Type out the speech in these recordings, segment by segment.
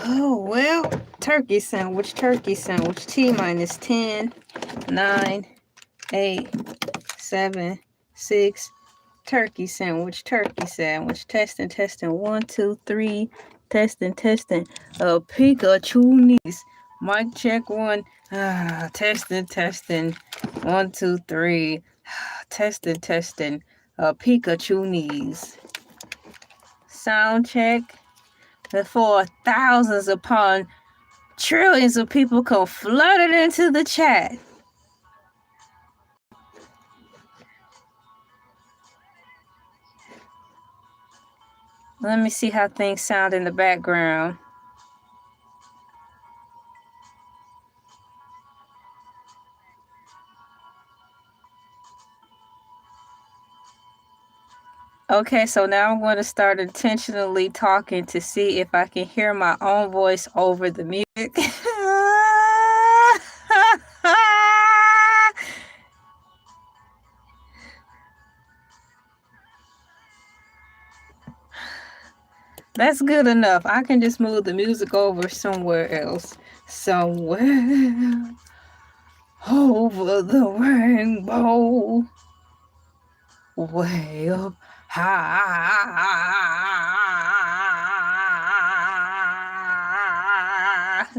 Oh, well, turkey sandwich, T minus 10, 9, 8, 7, 6, turkey sandwich, testing, 1, 2, 3, testing, Pikachu knees, mic check 1, testing, 1, 2, 3, testing, Pikachu knees, sound check, before thousands upon trillions of people come flooded into the chat. Let me see how things sound in the background. Okay, so now I'm going to start intentionally talking to see if I can hear my own voice over the music. That's good enough. I can just move the music over somewhere else. Somewhere over the rainbow. Way up high.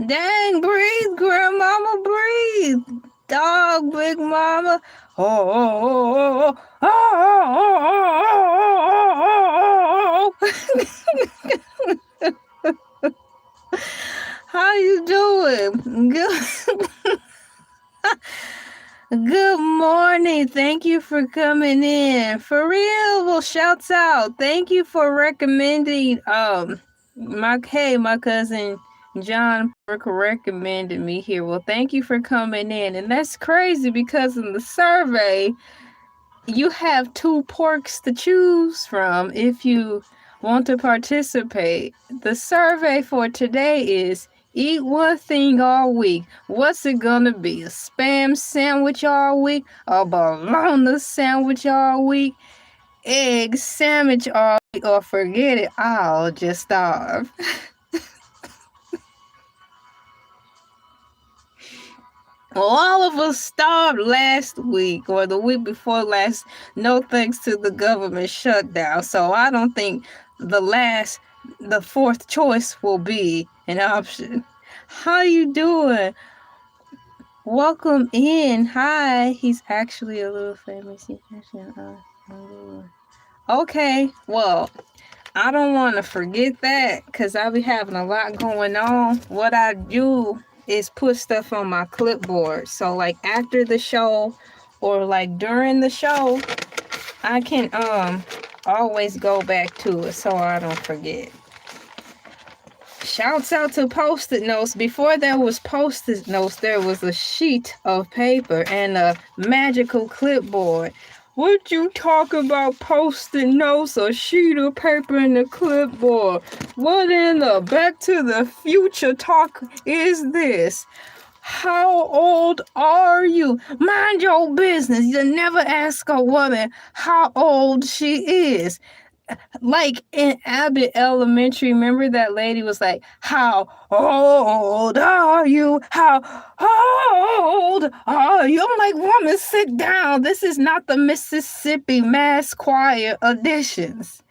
Dang, breathe, grandmama, breathe. Dog, big mama. Oh, How you doing? Good. Good morning. Thank you for coming in. For real. Well, shouts out. Thank you for recommending my cousin John recommended me here. Well, thank you for coming in. And that's crazy because in the survey you have 2 porks to choose from if you want to participate. The survey for today is eat one thing all week. What's it gonna be? A spam sandwich all week? A bologna sandwich all week? Egg sandwich all week? Or forget it, I'll just starve. Well, all of us starved last week or the week before last, no thanks to the government shutdown. So I don't think the fourth choice will be an option. How you doing? Welcome in. Hi. He's actually a little famous. Okay, well, I don't want to forget that because I'll be having a lot going on. What I do is put stuff on my clipboard. So like after the show or like during the show, I can always go back to it so I don't forget. Shouts out to Post-it notes. Before there was Post-it notes, there was a sheet of paper and a magical clipboard. Would you talk about Post-it notes, a sheet of paper and a clipboard? What in the Back to the Future talk is this? How old are you? Mind your business. You never ask a woman how old she is. Like in Abbott Elementary, remember that lady was like, how old are you? How old are you? I'm like, woman, sit down. This is not the Mississippi Mass Choir auditions.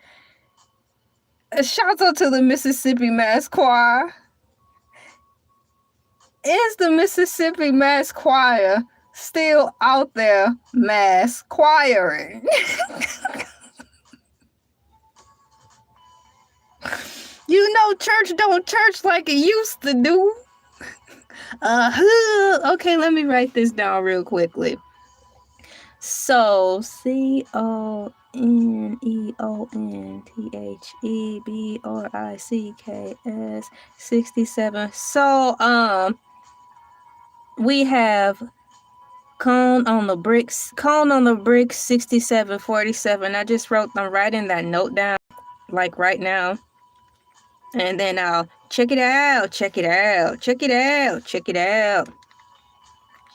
Shout out to the Mississippi Mass Choir. Is the Mississippi Mass Choir still out there mass choiring? You know, church don't church like it used to do. Okay, let me write this down real quickly. So, CONEONTHEBRICKS 67. So, we have cone on the bricks 6747. I just wrote them right in that note down, like right now. And then I'll check it out.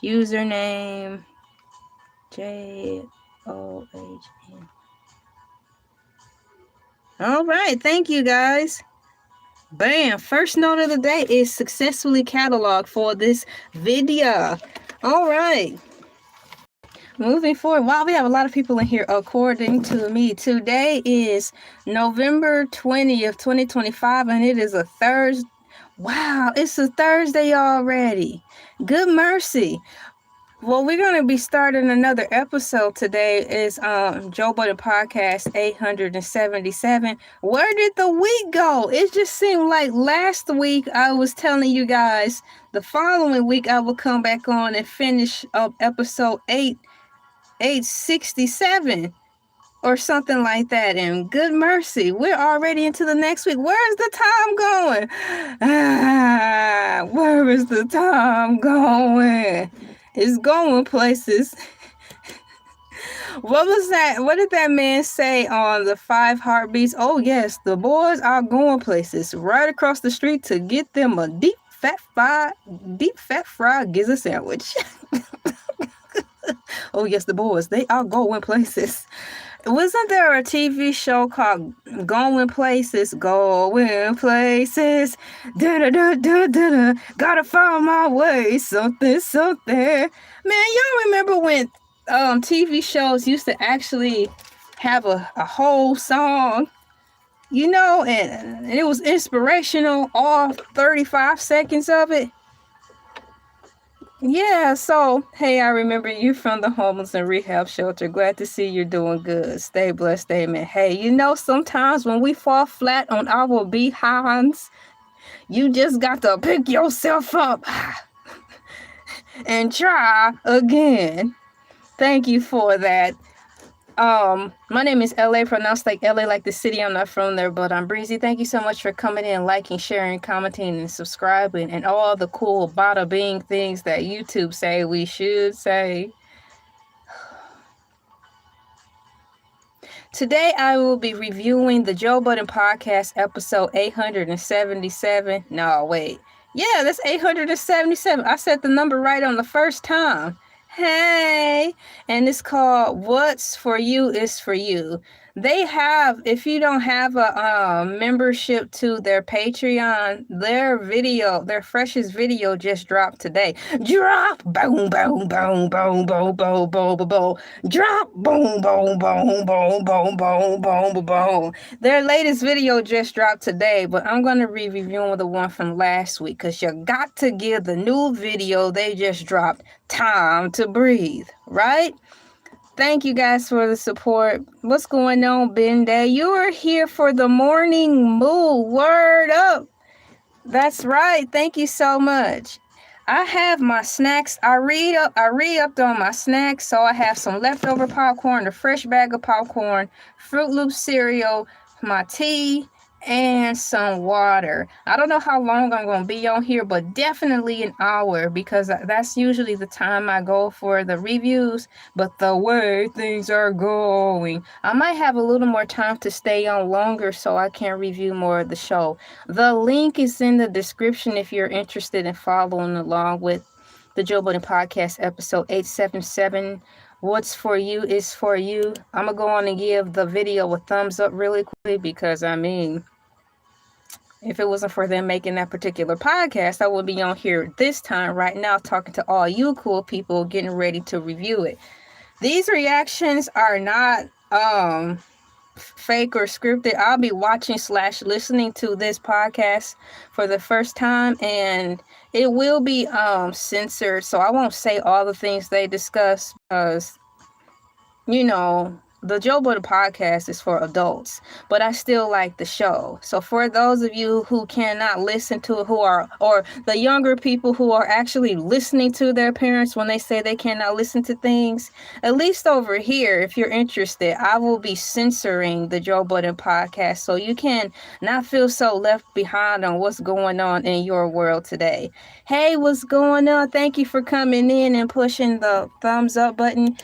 Username JOHN. All right, thank you guys. Bam! First note of the day is successfully cataloged for this video. All right. Moving forward, wow, we have a lot of people in here. According to me, today is November 20th, 2025, and it is a Thursday. Wow, it's a Thursday already. Good mercy. Well, we're going to be starting another episode today. Is Joe Budden Podcast 877. Where did the week go? It just seemed like last week I was telling you guys the following week I would come back on and finish up episode 867 or something like that. And good mercy, we're already into the next week. Where is the time going? Where is the time going? It's going places. What was that? What did that man say on the 5 Heartbeats? Oh yes, the boys are going places right across the street to get them a deep fat fried gizzard sandwich. Oh yes, the boys, they are going places. Wasn't there a TV show called Going Places? Going Places. Da-da-da-da-da-da. Gotta find my way. Something. Man, y'all remember when TV shows used to actually have a whole song? You know, and it was inspirational, all 35 seconds of it. Yeah, so, hey, I remember you from the homeless and rehab shelter. Glad to see you're doing good. Stay blessed, amen. Hey, you know, sometimes when we fall flat on our behinds, you just got to pick yourself up and try again. Thank you for that. My name is LA, pronounced like LA, like the city. I'm not from there, but I'm breezy. Thank you so much for coming in, liking, sharing, commenting, and subscribing, and all the cool bada bing things that YouTube say we should say. Today, I will be reviewing the Joe Budden Podcast episode 877. No, wait. Yeah, that's 877. I said the number right on the first time. Hey, and it's called What's For You Is For You. They have, if you don't have a membership to their Patreon, their freshest video just dropped today. Drop, boom, boom, boom, boom, boom, boom, boom, boom, boom. Drop, boom, boom, boom, boom, boom, boom, boom, boom. Their latest video just dropped today, but I'm going to be reviewing the one from last week because you got to give the new video they just dropped time to breathe, right? Thank you guys for the support. What's going on, Ben Day? You are here for the morning moo. Word up. That's right. Thank you so much. I have my snacks. I re-upped on my snacks, so I have some leftover popcorn, a fresh bag of popcorn, Fruit Loops cereal, my tea, and some water. I don't know how long I'm going to be on here, but definitely an hour, because that's usually the time I go for the reviews. But the way things are going, I might have a little more time to stay on longer so I can review more of the show. The link is in the description if you're interested in following along with the Joe Budden Podcast episode 877. What's For You Is For You. I'm going to go on and give the video a thumbs up really quickly, because, I mean, if it wasn't for them making that particular podcast, I would be on here this time right now talking to all you cool people getting ready to review it. These reactions are not fake or scripted. I'll be watching / listening to this podcast for the first time, and it will be censored, so I won't say all the things they discuss, because, you know, the Joe Budden Podcast is for adults, but I still like the show. So for those of you who cannot listen to it, or the younger people who are actually listening to their parents when they say they cannot listen to things, at least over here, if you're interested, I will be censoring the Joe Budden Podcast, so you can not feel so left behind on what's going on in your world today. Hey, what's going on? Thank you for coming in and pushing the thumbs up button.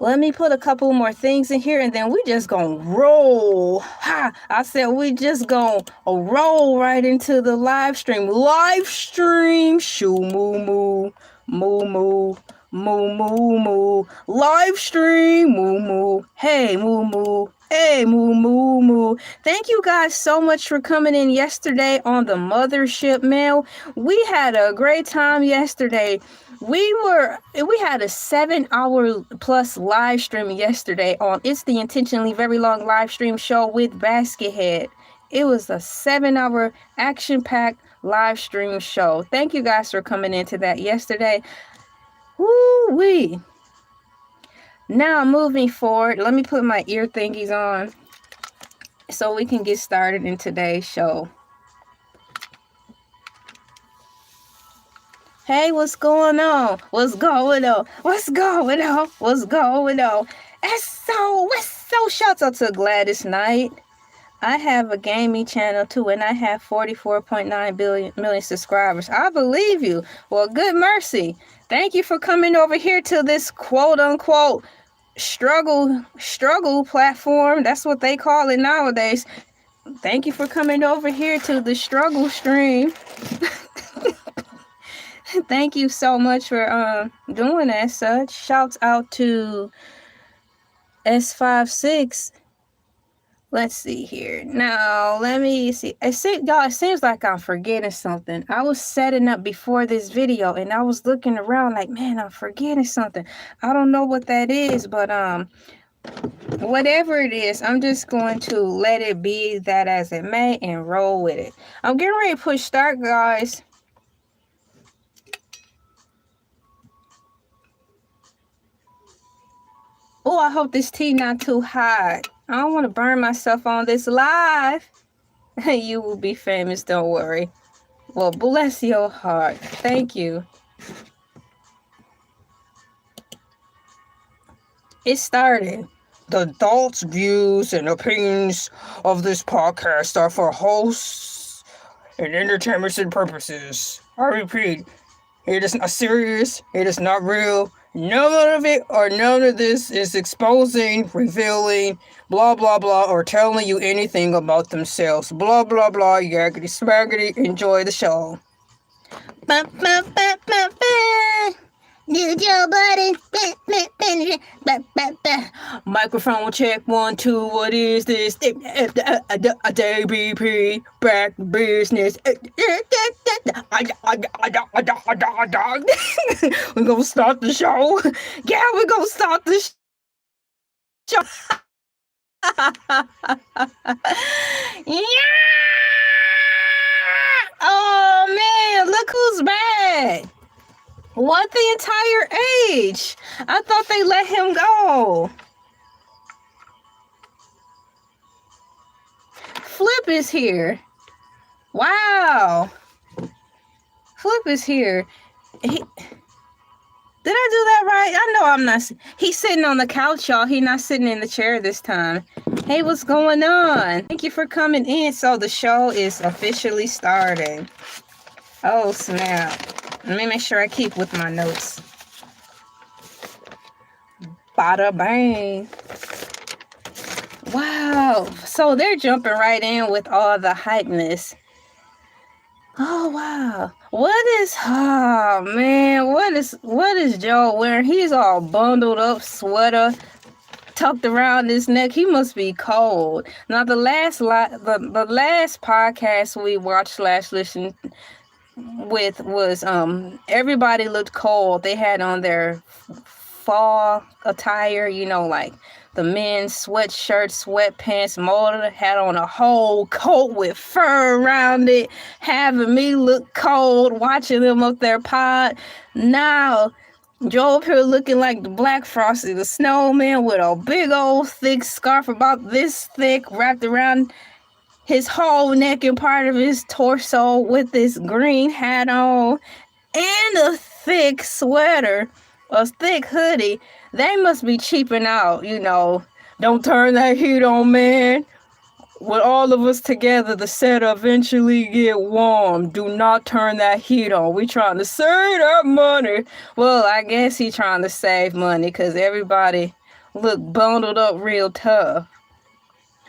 Let me put a couple more things in here, and then we just gonna roll. I said we just gonna roll right into the live stream. Shoo moo moo, moo moo, Moo moo moo. Live stream. Moo moo. Hey moo moo. Hey moo moo moo. Thank you guys so much for coming in yesterday on the Mothership Mail. We had a great time yesterday. We had a 7-hour plus live stream yesterday on It's the Intentionally Very Long live stream show with Baskethead. It was a 7-hour action-packed live stream show. Thank you guys for coming into that yesterday. Woo-wee. Now moving forward, let me put my ear thingies on so we can get started in today's show. Hey, what's going on? What's going on? What's going on? What's going on? So shouts out to Gladys Knight. I have a gaming channel too, and I have 44.9 million subscribers. I believe you. Well, good mercy. Thank you for coming over here to this quote unquote struggle platform. That's what they call it nowadays. Thank you for coming over here to the struggle stream. Thank you so much for doing as such. Shouts out to S56. Let's see here. Now, let me see. Y'all, it seems like I'm forgetting something. I was setting up before this video and I was looking around like, man, I'm forgetting something. I don't know what that is, but whatever it is, I'm just going to let it be that as it may and roll with it. I'm getting ready to push start, guys. Oh, I hope this tea not too hot. I don't want to burn myself on this live. You will be famous, don't worry. Well, bless your heart. Thank you. It started. The thoughts, views, and opinions of this podcast are for hosts and entertainment purposes. I repeat, it is not serious. It is not real. None of it or none of this is exposing, revealing, blah, blah, blah, or telling you anything about themselves. Blah, blah, blah, yaggity smaggity. Enjoy the show. Microphone check 1 2. What is this? DBP back business. We're gonna start the show. Yeah, we're gonna start the show. Yeah. Oh man, look who's back. What, the entire age? I thought they let him go. Flip is here. Wow. Flip is here. Did I do that right? I know I'm not. He's sitting on the couch, y'all. He's not sitting in the chair this time. Hey, what's going on? Thank you for coming in. So the show is officially starting. Oh, snap. Let me make sure I keep with my notes. Bada bang. Wow. So they're jumping right in with all the hypeness. Oh, wow. Oh, man. What is Joe wearing? He's all bundled up, sweater tucked around his neck. He must be cold. Now, the last podcast we watched / listened with was everybody looked cold. They had on their fall attire, like the men's sweatshirts, sweatpants, molded, had on a whole coat with fur around it, having me look cold, watching them up their pod. Now Joe up here looking like the Black Frosty the Snowman with a big old thick scarf about this thick wrapped around his whole neck and part of his torso with this green hat on and a thick sweater, a thick hoodie. They must be cheaping out, Don't turn that heat on, man. With all of us together, the set eventually get warm. Do not turn that heat on. We trying to save that money. Well, I guess he trying to save money because everybody look bundled up real tough.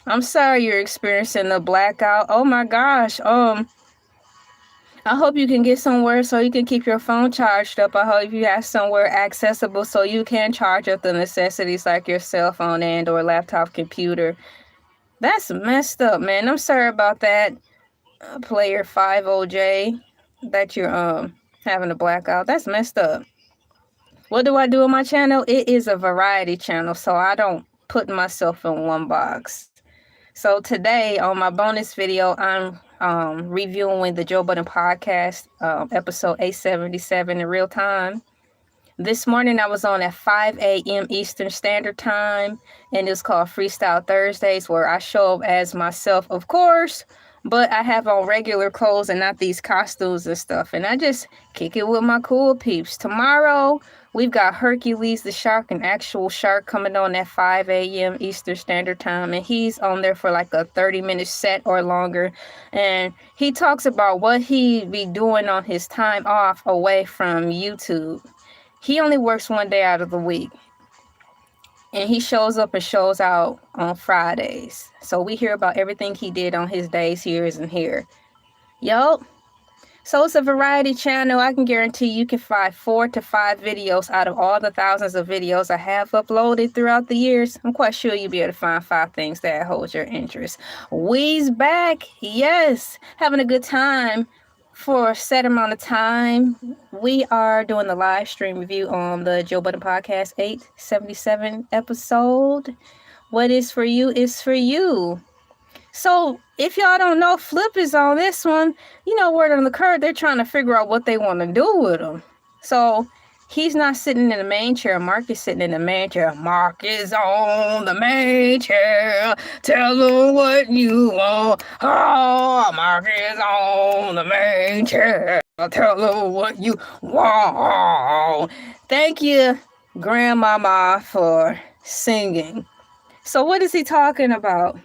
I'm sorry you're experiencing a blackout. Oh my gosh. I hope you can get somewhere so you can keep your phone charged up. I hope you have somewhere accessible so you can charge up the necessities like your cell phone and or laptop computer. That's messed up, man. I'm sorry about that, player 50J, that you're having a blackout. That's messed up. What do I do on my channel? It is a variety channel, so I don't put myself in one box. So today on my bonus video, I'm reviewing the Joe Budden podcast, episode 877 in real time. This morning I was on at 5 a.m. Eastern Standard Time, and it's called Freestyle Thursdays, where I show up as myself, of course, but I have on regular clothes and not these costumes and stuff, and I just kick it with my cool peeps. Tomorrow, we've got Hercules the Shark, an actual shark, coming on at 5 a.m. Eastern Standard Time, and he's on there for like a 30-minute set or longer, and he talks about what he be doing on his time off away from YouTube. He only works one day out of the week, and he shows up and shows out on Fridays. So we hear about everything he did on his days here and here. Yup. So it's a variety channel. I can guarantee you can find 4 to 5 videos out of all the thousands of videos I have uploaded throughout the years. I'm quite sure you'll be able to find 5 things that hold your interest. We's back. Yes. Having a good time. For a set amount of time, we are doing the live stream review on the Joe Budden podcast 877 episode. What is for you is for you. So if y'all don't know, Flip is on this one. You know, word on the curve, they're trying to figure out what they want to do with him. So he's not sitting in the main chair. Mark is sitting in the main chair. Mark is on the main chair. Tell him what you want. Oh, Mark is on the main chair. Tell him what you want. Thank you, Grandmama, for singing. So what is he talking about?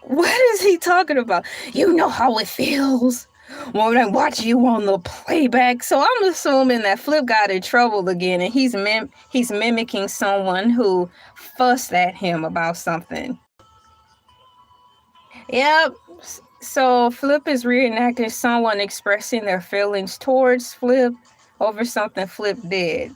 What is he talking about? You know how it feels when I watch you on the playback. So I'm assuming that Flip got in trouble again, and he's mimicking someone who fussed at him about something. Yep. So Flip is reenacting someone expressing their feelings towards Flip over something Flip did.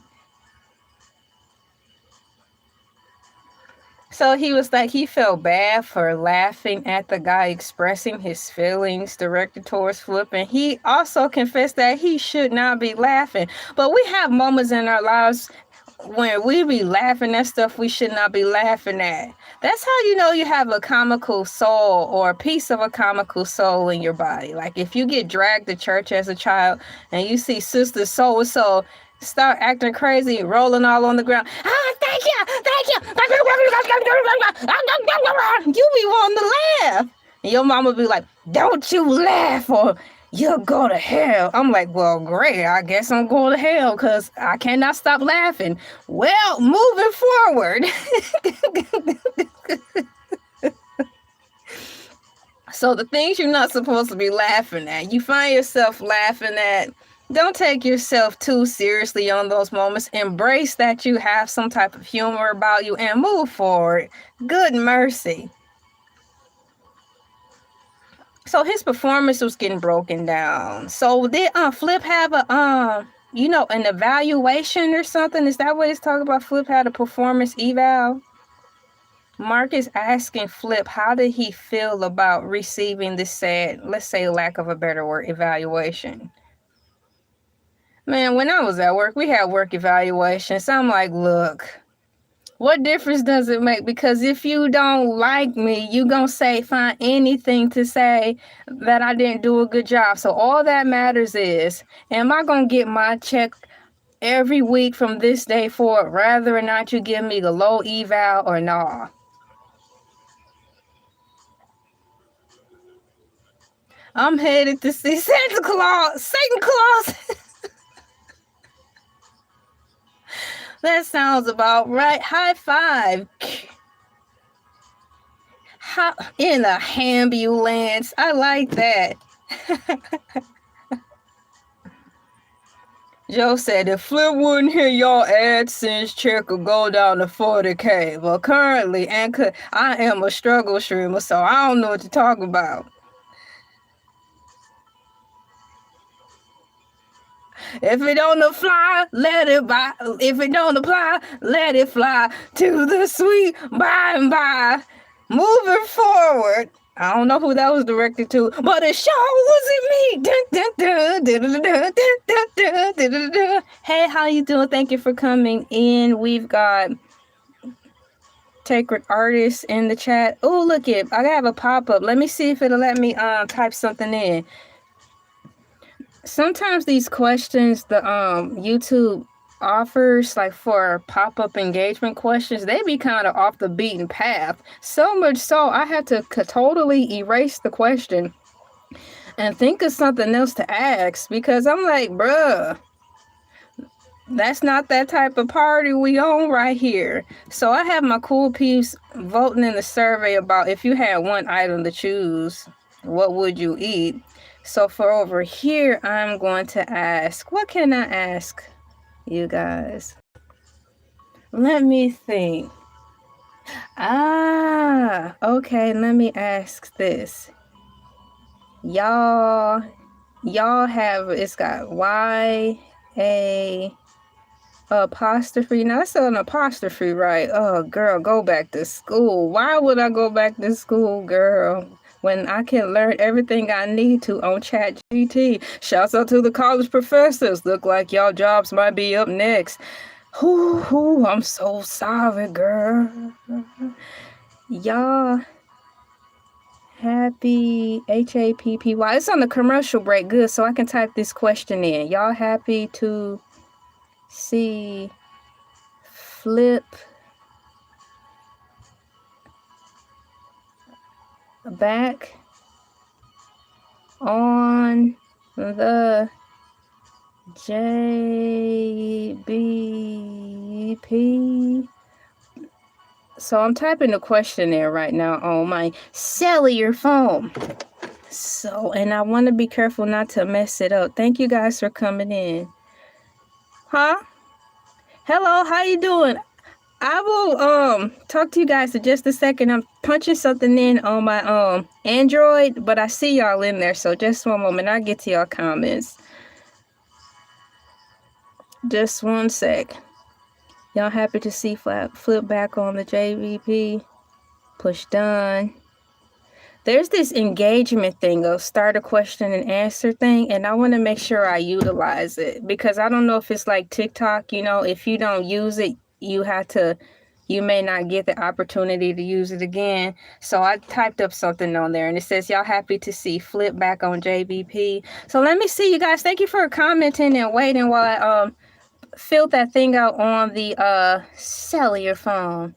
So he was like, he felt bad for laughing at the guy expressing his feelings directed towards Flip. And he also confessed that he should not be laughing. But we have moments in our lives when we be laughing at stuff we should not be laughing at. That's how you know you have a comical soul or a piece of a comical soul in your body. Like if you get dragged to church as a child and you see sister so-and-so start acting crazy, rolling all on the ground. Oh, thank you. You be wanting to laugh. And your mama be like, don't you laugh or you'll go to hell. I'm like, well, great. I guess I'm going to hell because I cannot stop laughing. Well, moving forward. So the things you're not supposed to be laughing at, you find yourself laughing at. Don't take yourself too seriously on those moments. Embrace that you have some type of humor about you and move forward. Good mercy. So his performance was getting broken down. So did Flip have a an evaluation or something? Is that what he's talking about? Flip had a performance eval? Mark is asking Flip, how did he feel about receiving this said, let's say, lack of a better word, evaluation? Man, when I was at work, we had work evaluations. I'm like, look, what difference does it make? Because if you don't like me, you gonna find anything to say that I didn't do a good job. So all that matters is, am I gonna get my check every week from this day forward, whether or not you give me the low eval or not? I'm headed to see Santa Claus. That sounds about right. High five. In a ambulance. I like that. Joe said, if Flip wouldn't hear y'all AdSense check would go down to 40K. Well, currently, I am a struggle streamer, so I don't know what to talk about. If it don't fly, let it by. If it don't apply, let it fly to the sweet by and by. Moving forward. I don't know who that was directed to, but it sure wasn't me. Hey, how you doing? Thank you for coming in. We've got Sacred Artists in the chat. Oh, look it. I have a pop-up. Let me see if it'll let me type something in. Sometimes these questions the YouTube offers, like for pop-up engagement questions, they be kind of off the beaten path. So much so I had to totally erase the question and think of something else to ask, because I'm like, bruh, that's not that type of party we on right here. So I have my cool peeps voting in the survey about if you had one item to choose, what would you eat? So for over here, I'm going to ask, what can I ask you guys? Let me think. Okay, let me ask this. Y'all have, it's got Y-A apostrophe. Now that's an apostrophe, right? Oh, girl, go back to school. Why would I go back to school, girl, when I can learn everything I need to on ChatGPT? Shouts out to the college professors. Look like y'all jobs might be up next. I'm so sorry, girl. Y'all happy, Happy. It's on the commercial break. Good, so I can type this question in. Y'all happy to see flip back on the JBP? So I'm typing the question there right now on my cellular phone. So, and I want to be careful not to mess it up. Thank you guys for coming in. Huh? Hello, how you doing? I will talk to you guys in just a second. I'm punching something in on my Android, but I see y'all in there, so just one moment. I'll get to y'all comments. Just one sec. Y'all happy to see flip back on the JVP? Push done. There's this engagement thing of start a question and answer thing, and I want to make sure I utilize it, because I don't know if it's like TikTok, you know, if you don't use it, you may not get the opportunity to use it again. So I typed up something on there and it says, y'all happy to see flip back on JVP. So let me see you guys. Thank you for commenting and waiting while I filled that thing out on the cellular phone.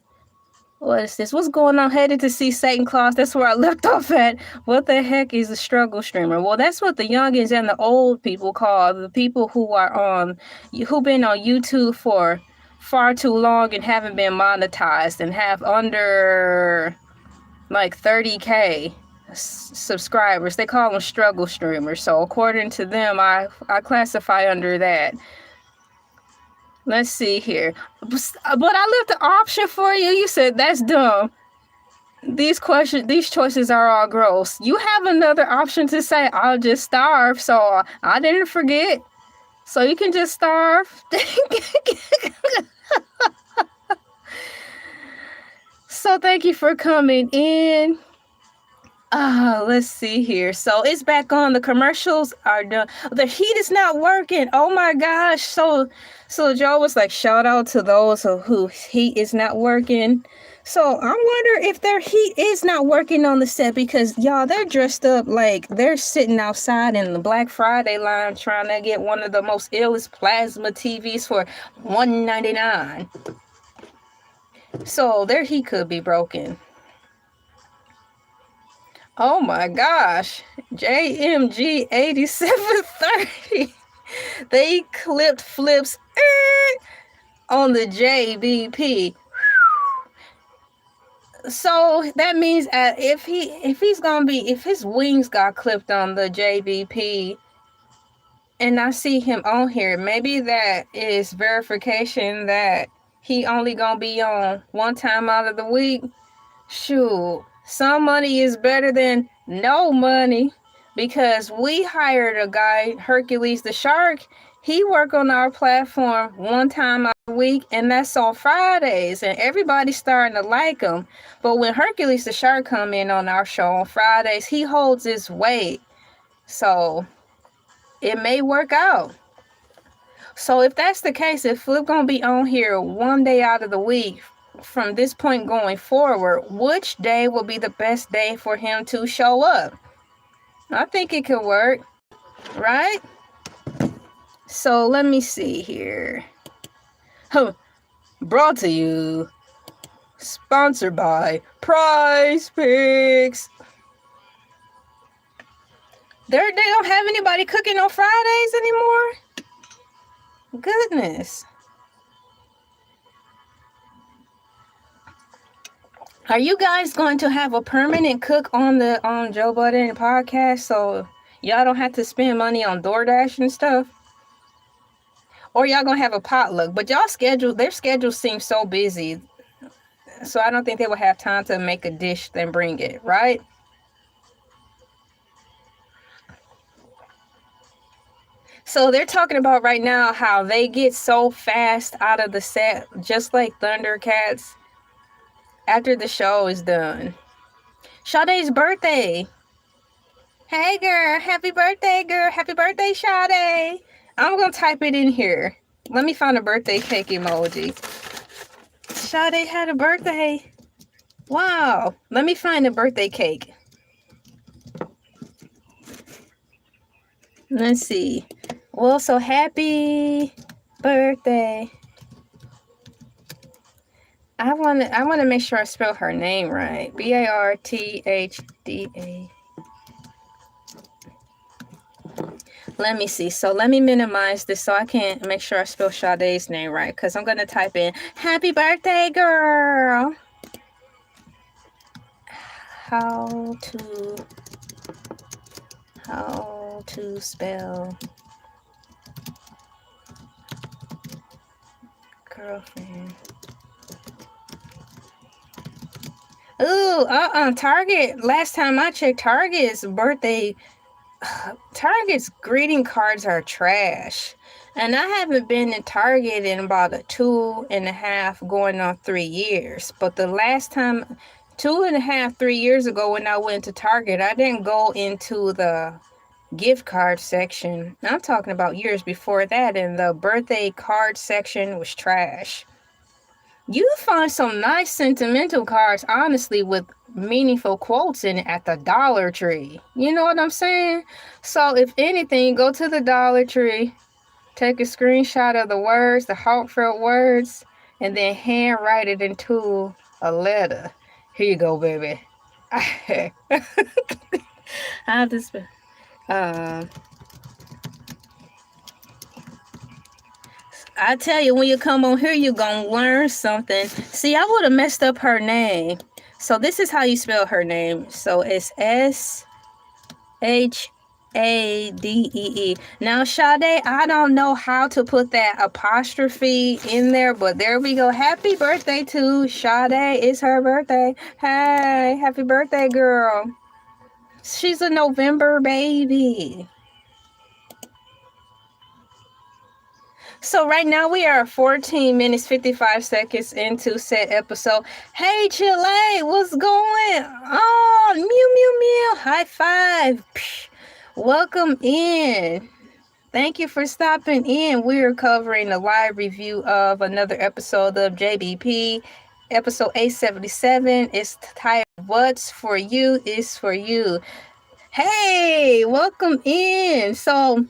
What is this? What's going on? Headed to see Satan Claus. That's where I left off at. What the heck is a struggle streamer? Well, that's what the youngins and the old people call the people who've been on YouTube for far too long and haven't been monetized and have under like 30K subscribers. They call them struggle streamers. So according to them, I classify under that. Let's see here. But I left the option for you. You said that's dumb. These choices are all gross. You have another option to say, I'll just starve. So I didn't forget. So you can just starve. So thank you for coming in. Let's see here. So it's back on. The commercials are done. The heat is not working. Oh my gosh. So Joe was like, shout out to those who heat is not working. So I wonder if their heat is not working on the set, because y'all, they're dressed up like they're sitting outside in the Black Friday line trying to get one of the most illest plasma TVs for $199. So their heat could be broken. Oh my gosh, JMG 8730. They clipped flips on the JBP. So that means if his wings got clipped on the JBP, and I see him on here, maybe that is verification that he only gonna be on one time out of the week. Shoot, some money is better than no money, because we hired a guy, Hercules the Shark. He work on our platform one time a week, and that's on Fridays, and everybody's starting to like him. But when Hercules the Shark come in on our show on Fridays, he holds his weight. So it may work out. So if that's the case, if Flip gonna be on here one day out of the week from this point going forward, which day will be the best day for him to show up? I think it could work, right? So let me see here. Brought to you, sponsored by Prize Picks. They don't have anybody cooking on Fridays anymore? Goodness. Are you guys going to have a permanent cook on the Joe Budden podcast so y'all don't have to spend money on DoorDash and stuff? Or y'all gonna have a potluck? But their schedule seems so busy, so I don't think they will have time to make a dish then bring it, right? So they're talking about right now how they get so fast out of the set, just like Thundercats, after the show is done. Sade's birthday. Hey girl, happy birthday, girl. Happy birthday, Sade. I'm gonna type it in here. Let me find a birthday cake emoji. Sade had a birthday. Wow. Let me find a birthday cake. Let's see. Well, so happy birthday. I want to make sure I spell her name right. Barthda. Let me see. So let me minimize this so I can make sure I spell Sade's name right, because I'm going to type in happy birthday, girl. How to spell girlfriend. Ooh, Target. Last time I checked, Target's greeting cards are trash. And I haven't been in Target in about 2.5 going on 3 years. But the last time, 2.5, 3 years ago when I went to Target, I didn't go into the gift card section. I'm talking about years before that, and the birthday card section was trash. You find some nice sentimental cards, honestly, with meaningful quotes in it at the Dollar Tree. You know what I'm saying? So if anything, go to the Dollar Tree, take a screenshot of the words, the heartfelt words, and then handwrite it into a letter. Here you go, baby. I'll just I tell you, when you come on here, you're going to learn something. See, I would have messed up her name. So this is how you spell her name. So it's Shadee. Now, Sade, I don't know how to put that apostrophe in there, but there we go. Happy birthday to Sade. It's her birthday. Hey, happy birthday, girl. She's a November baby. So right now we are 14 minutes, 55 seconds into said episode. Hey, Chile, what's going on? Mew, mew, mew. High five. Psh. Welcome in. Thank you for stopping in. We're covering a live review of another episode of JBP, episode 877. It's titled, What's For You Is For You. Hey, welcome in. So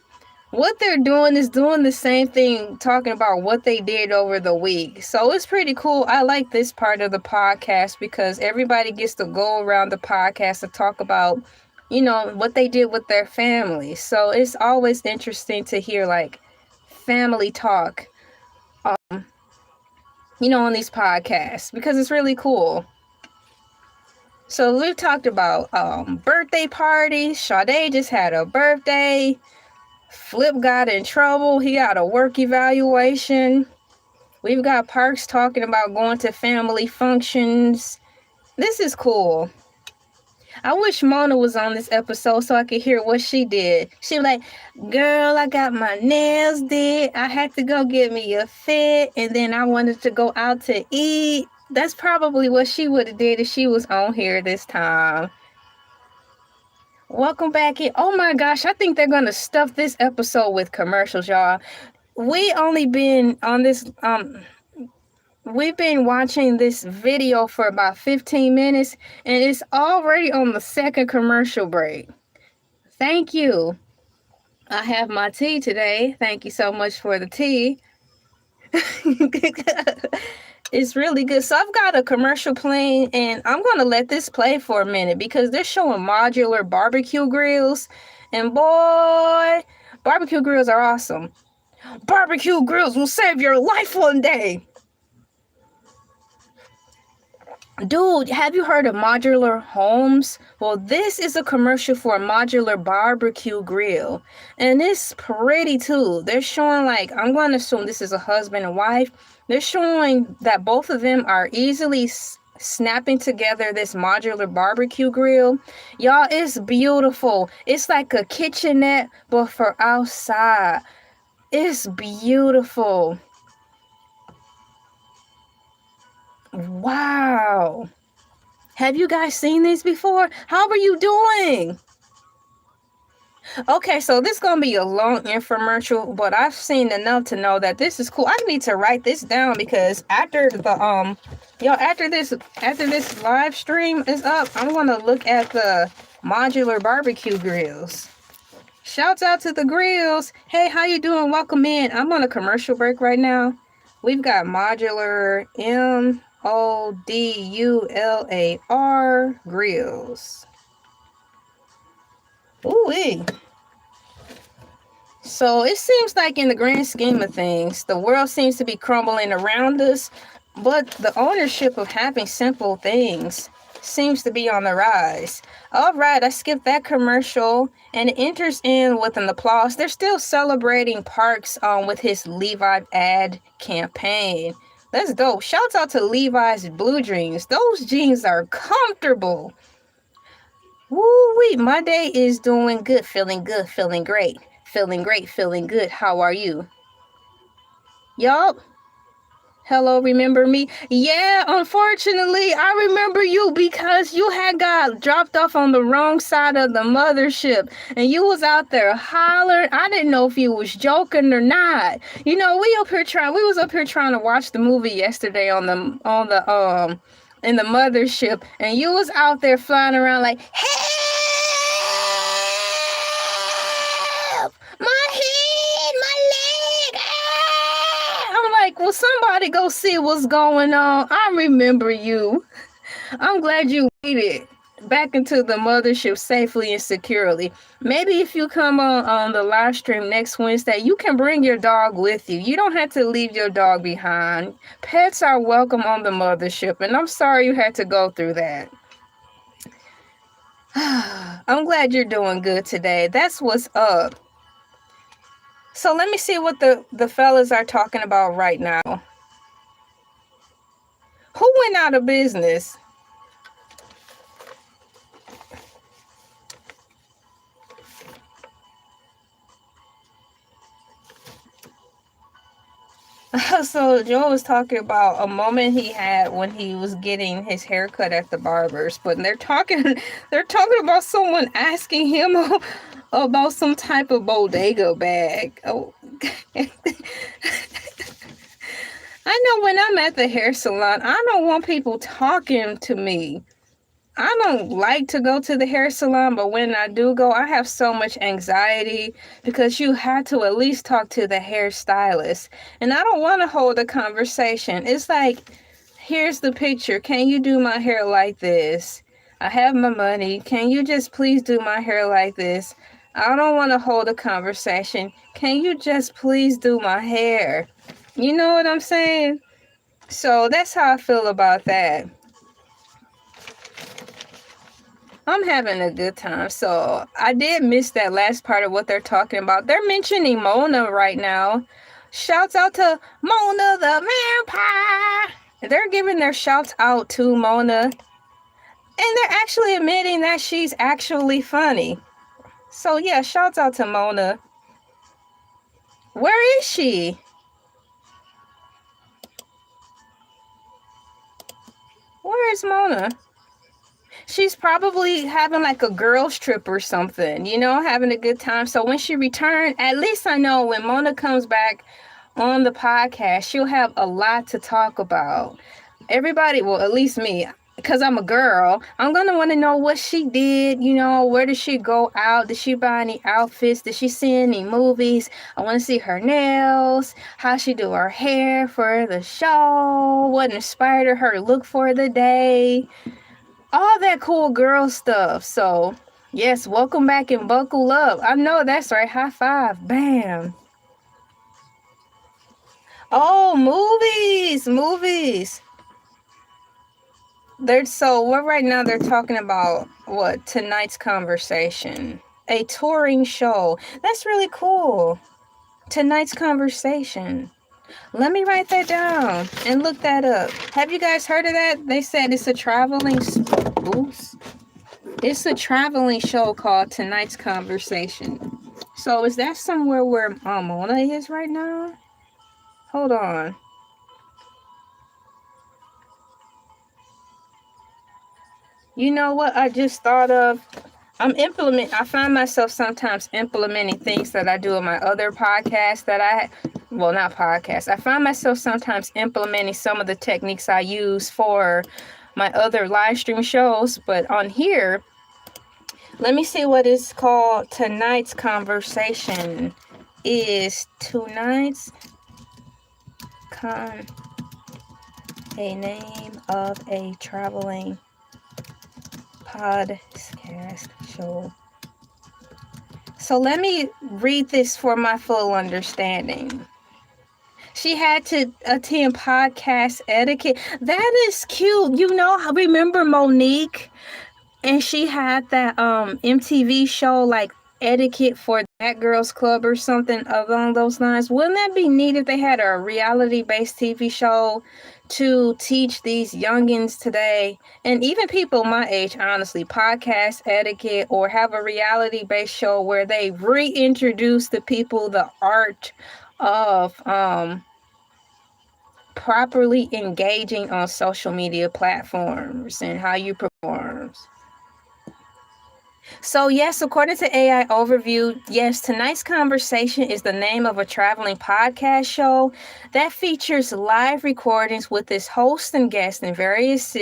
what they're doing is doing the same thing, talking about what they did over the week. So it's pretty cool. I like this part of the podcast because everybody gets to go around the podcast to talk about, you know, what they did with their family. So it's always interesting to hear like family talk, you know, on these podcasts because it's really cool. So we've talked about birthday parties. Sade just had a birthday. Flip got in trouble. He got a work evaluation. We've got Parks talking about going to family functions. This is cool. I wish Mona was on this episode so I could hear what she did. She was like, girl, I got my nails did. I had to go get me a fit, and then I wanted to go out to eat. That's probably what she would have did if she was on here this time. Welcome back in. Oh my gosh, I think they're going to stuff this episode with commercials, y'all. We only been on this, we've been watching this video for about 15 minutes, and it's already on the second commercial break. Thank you. I have my tea today. Thank you so much for the tea. It's really good. So I've got a commercial playing, and I'm going to let this play for a minute because they're showing modular barbecue grills. And boy, barbecue grills are awesome. Barbecue grills will save your life one day. Dude, have you heard of modular homes? Well, this is a commercial for a modular barbecue grill. And it's pretty too. They're showing, like, I'm going to assume this is a husband and wife. They're showing that both of them are easily snapping together this modular barbecue grill. Y'all, it's beautiful. It's like a kitchenette, but for outside. It's beautiful. Wow. Have you guys seen these before? How are you doing? Okay, so this is going to be a long infomercial, but I've seen enough to know that this is cool. I need to write this down because after the after this live stream is up, I'm going to look at the modular barbecue grills. Shouts out to the grills. Hey, how you doing? Welcome in. I'm on a commercial break right now. We've got modular MODULAR grills. Ooh-wee. So it seems like in the grand scheme of things, the world seems to be crumbling around us, but the ownership of having simple things seems to be on the rise. All right, I skipped that commercial, and it enters in with an applause. They're still celebrating Parks with his Levi ad campaign. That's dope. Shouts out to Levi's Blue Jeans. Those jeans are comfortable. Woo-wee, my day is doing good, feeling great. Feeling great, feeling good. How are you? Yup. Hello, remember me? Yeah, unfortunately, I remember you because you had got dropped off on the wrong side of the mothership, and you was out there hollering. I didn't know if you was joking or not. You know, we was up here trying to watch the movie yesterday in the mothership, and you was out there flying around like, help! My head, my leg, I'm like, well, somebody go see what's going on. I remember you. I'm glad you made it back into the mothership safely and securely. Maybe if you come on the live stream next Wednesday, you can bring your dog with you. You don't have to leave your dog behind. Pets are welcome on the mothership, and I'm sorry you had to go through that. I'm glad you're doing good today. That's what's up. So let me see what the fellas are talking about right now. Who went out of business? So Joe was talking about a moment he had when he was getting his haircut at the barber's, but they're talking about someone asking him about some type of bodega bag. Oh. I know when I'm at the hair salon, I don't want people talking to me. I don't like to go to the hair salon, but when I do go, I have so much anxiety because you have to at least talk to the hairstylist. And I don't want to hold a conversation. It's like, here's the picture. Can you do my hair like this? I have my money. Can you just please do my hair like this? I don't want to hold a conversation. Can you just please do my hair? You know what I'm saying? So that's how I feel about that. I'm having a good time. So I did miss that last part of what they're talking about. They're mentioning Mona right now. Shouts out to Mona the vampire. They're giving their shouts out to Mona. And they're actually admitting that she's actually funny. So yeah, shouts out to Mona. Where is she? Where is Mona? She's probably having like a girls trip or something, you know, having a good time. So when she returned, at least I know when Mona comes back on the podcast, she'll have a lot to talk about. Everybody, well, at least me, because I'm a girl, I'm going to want to know what she did, you know, where did she go out? Did she buy any outfits? Did she see any movies? I want to see her nails, how she do her hair for the show, what inspired her to look for the day, all that cool girl stuff. So, yes, welcome back and buckle up. I know that's right. High five. Bam. Oh, movies. Right now they're talking about what tonight's conversation, a touring show. That's really cool. Tonight's conversation. Let me write that down and look that up. Have you guys heard of that? They said it's a traveling. Oops. It's a traveling show called Tonight's Conversation. So is that somewhere where Mona is right now? Hold on. You know what I just thought of? I find myself sometimes implementing things that I do in my other podcasts not podcasts. I find myself sometimes implementing some of the techniques I use for my other live stream shows, but on here, let me see what it's called. Tonight's Conversation is a name of a traveling podcast show. So let me read this for my full understanding. She had to attend podcast etiquette. That is cute. You know, I remember Monique, and she had that MTV show like Etiquette for That Girls Club or something along those lines. Wouldn't that be neat if they had a reality-based TV show to teach these youngins today, and even people my age, honestly, podcast etiquette, or have a reality-based show where they reintroduce to people the art of properly engaging on social media platforms and how you perform. So yes, according to AI Overview, yes, tonight's conversation is the name of a traveling podcast show that features live recordings with its host and guests in various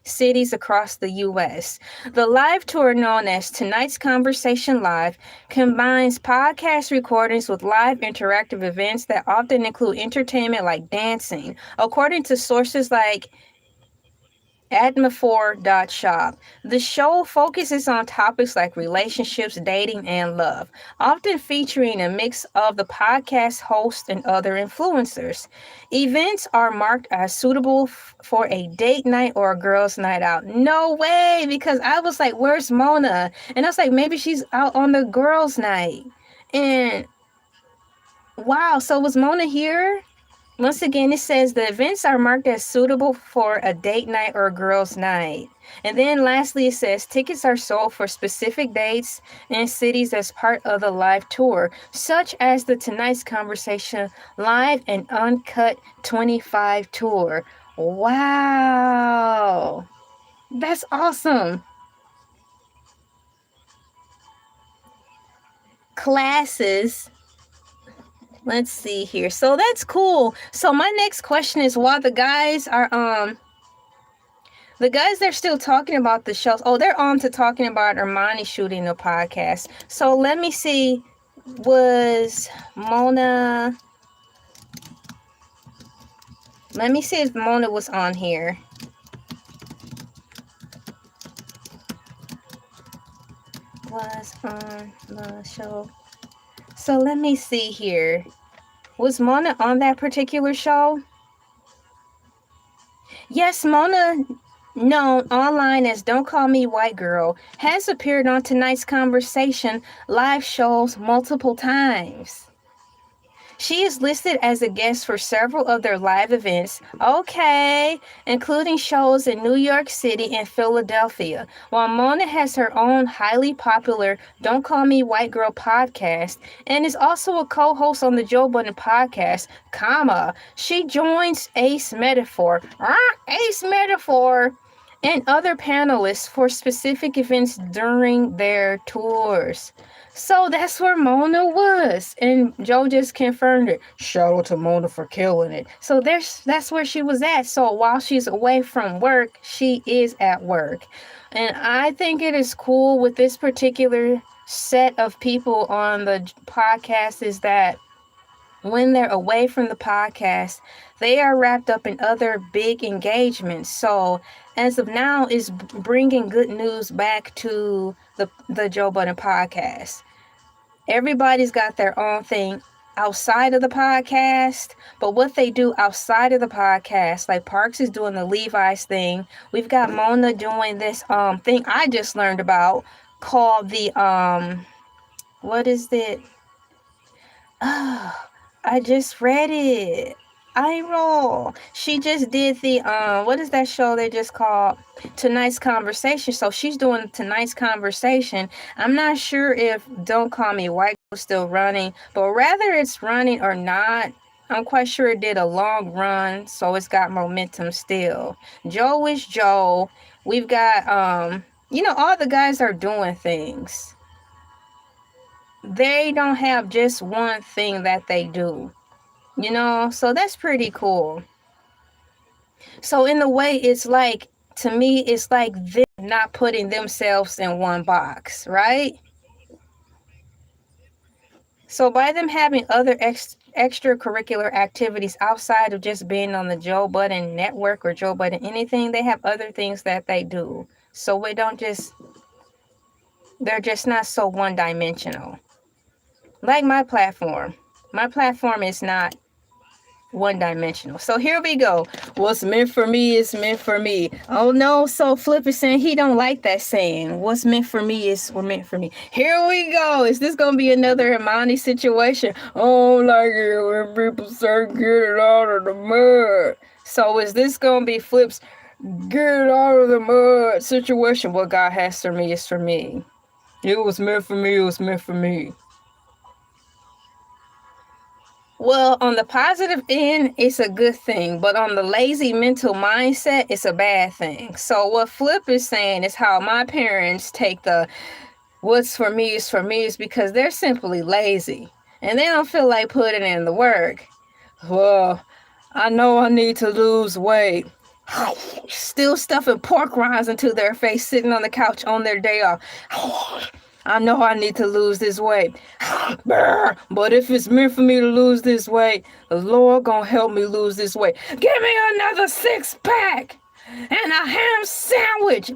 cities across the U.S. The live tour, known as Tonight's Conversation Live, combines podcast recordings with live interactive events that often include entertainment like dancing, according to sources like Atma4.shop. The show focuses on topics like relationships, dating, and love, often featuring a mix of the podcast host and other influencers. Events are marked as suitable for a date night or a girls' night out. No way, because I was like, where's Mona? And I was like, maybe she's out on the girls' night. And wow, so was Mona here? Once again, it says the events are marked as suitable for a date night or a girls' night. And then lastly, it says tickets are sold for specific dates and cities as part of the live tour, such as the Tonight's Conversation Live and Uncut 25 tour. Wow. That's awesome. Classes. Let's see here. So that's cool. So my next question is, while the guys they're still talking about the shows. Oh, they're on to talking about Armani shooting the podcast. So let me see. Was Mona? Let me see if Mona was on here. Was on the show. So let me see here. Was Mona on that particular show? Yes, Mona, known online as Don't Call Me White Girl, has appeared on Tonight's Conversation live shows multiple times. She is listed as a guest for several of their live events, okay, including shows in New York City and Philadelphia, while Mona has her own highly popular Don't Call Me White Girl podcast and is also a co-host on the Joe Budden podcast, comma. She joins Ace Metaphor, Ace Metaphor, and other panelists for specific events during their tours. So that's where Mona was, and Joe just confirmed it. Shout out to Mona for killing it. So that's where she was at. So while she's away from work, she is at work. And I think it is cool with this particular set of people on the podcast is that when they're away from the podcast, they are wrapped up in other big engagements. So as of now, is bringing good news back to the Joe Budden podcast. Everybody's got their own thing outside of the podcast, but what they do outside of the podcast, like Parks is doing the Levi's thing. We've got Mona doing this thing I just learned about called the what is it? Oh, I just read it. I roll. She just did the what is that show they just called Tonight's Conversation? So she's doing Tonight's Conversation. I'm not sure if Don't Call Me White is still running, but whether it's running or not, I'm quite sure it did a long run, so it's got momentum still. Joe is Joe. We've got all the guys are doing things. They don't have just one thing that they do. So that's pretty cool. So in a way, it's like, to me, it's like them not putting themselves in one box, right? So by them having other extracurricular activities outside of just being on the Joe Budden network or Joe Budden anything, they have other things that they do. So they're just not so one-dimensional. Like my platform. My platform is not one-dimensional. So here we go. What's meant for me is meant for me. Oh no, so Flip is saying he don't like that saying. What's meant for me is meant for me. Here we go. Is this gonna be another Imani situation? Oh, like it when people say get it out of the mud. So is this gonna be Flip's get it out of the mud situation? What God has for me is for me. It was meant for me, it was meant for me. Well, on the positive end, it's a good thing, but on the lazy mental mindset, it's a bad thing. So what Flip is saying is how my parents take the what's for me is because they're simply lazy and they don't feel like putting in the work. Well, I know I need to lose weight. Still stuffing pork rinds into their face, sitting on the couch on their day off. I know I need to lose this weight. But if it's meant for me to lose this weight, the Lord gonna help me lose this weight. Give me another 6-pack and a ham sandwich.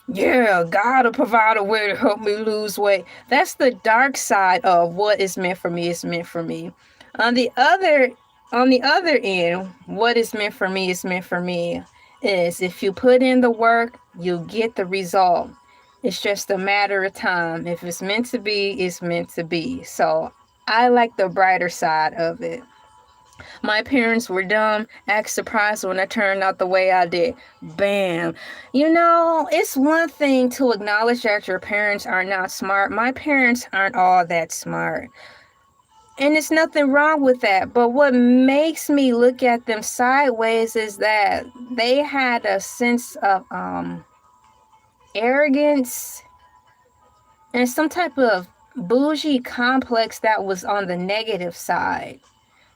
Yeah, God will provide a way to help me lose weight. That's the dark side of what is meant for me is meant for me. On the other end, what is meant for me is meant for me is if you put in the work, you get the result. It's just a matter of time. If it's meant to be, it's meant to be. So I like the brighter side of it. My parents were dumb, act surprised when I turned out the way I did. Bam. It's one thing to acknowledge that your parents are not smart. My parents aren't all that smart. And there's nothing wrong with that. But what makes me look at them sideways is that they had a sense of arrogance and some type of bougie complex that was on the negative side.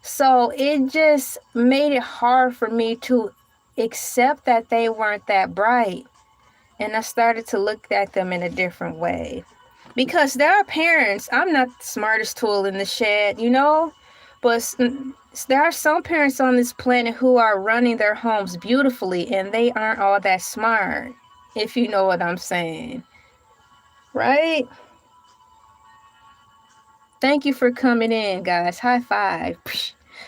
So it just made it hard for me to accept that they weren't that bright. And I started to look at them in a different way. Because there are parents, I'm not the smartest tool in the shed, but there are some parents on this planet who are running their homes beautifully and they aren't all that smart, if you know what I'm saying. Right? Thank you for coming in, guys. High five.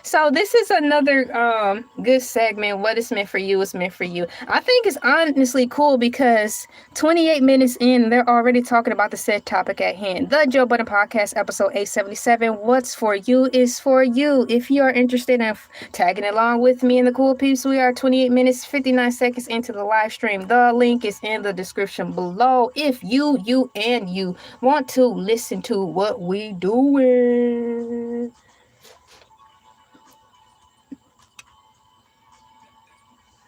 So this is another good segment. What is meant for you is meant for you. I think it's honestly cool because 28 minutes in, they're already talking about the said topic at hand. The Joe Budden Podcast, episode 877. What's for you is for you. If you are interested in tagging along with me and the cool peeps, we are 28 minutes, 59 seconds into the live stream. The link is in the description below. If you want to listen to what we doing.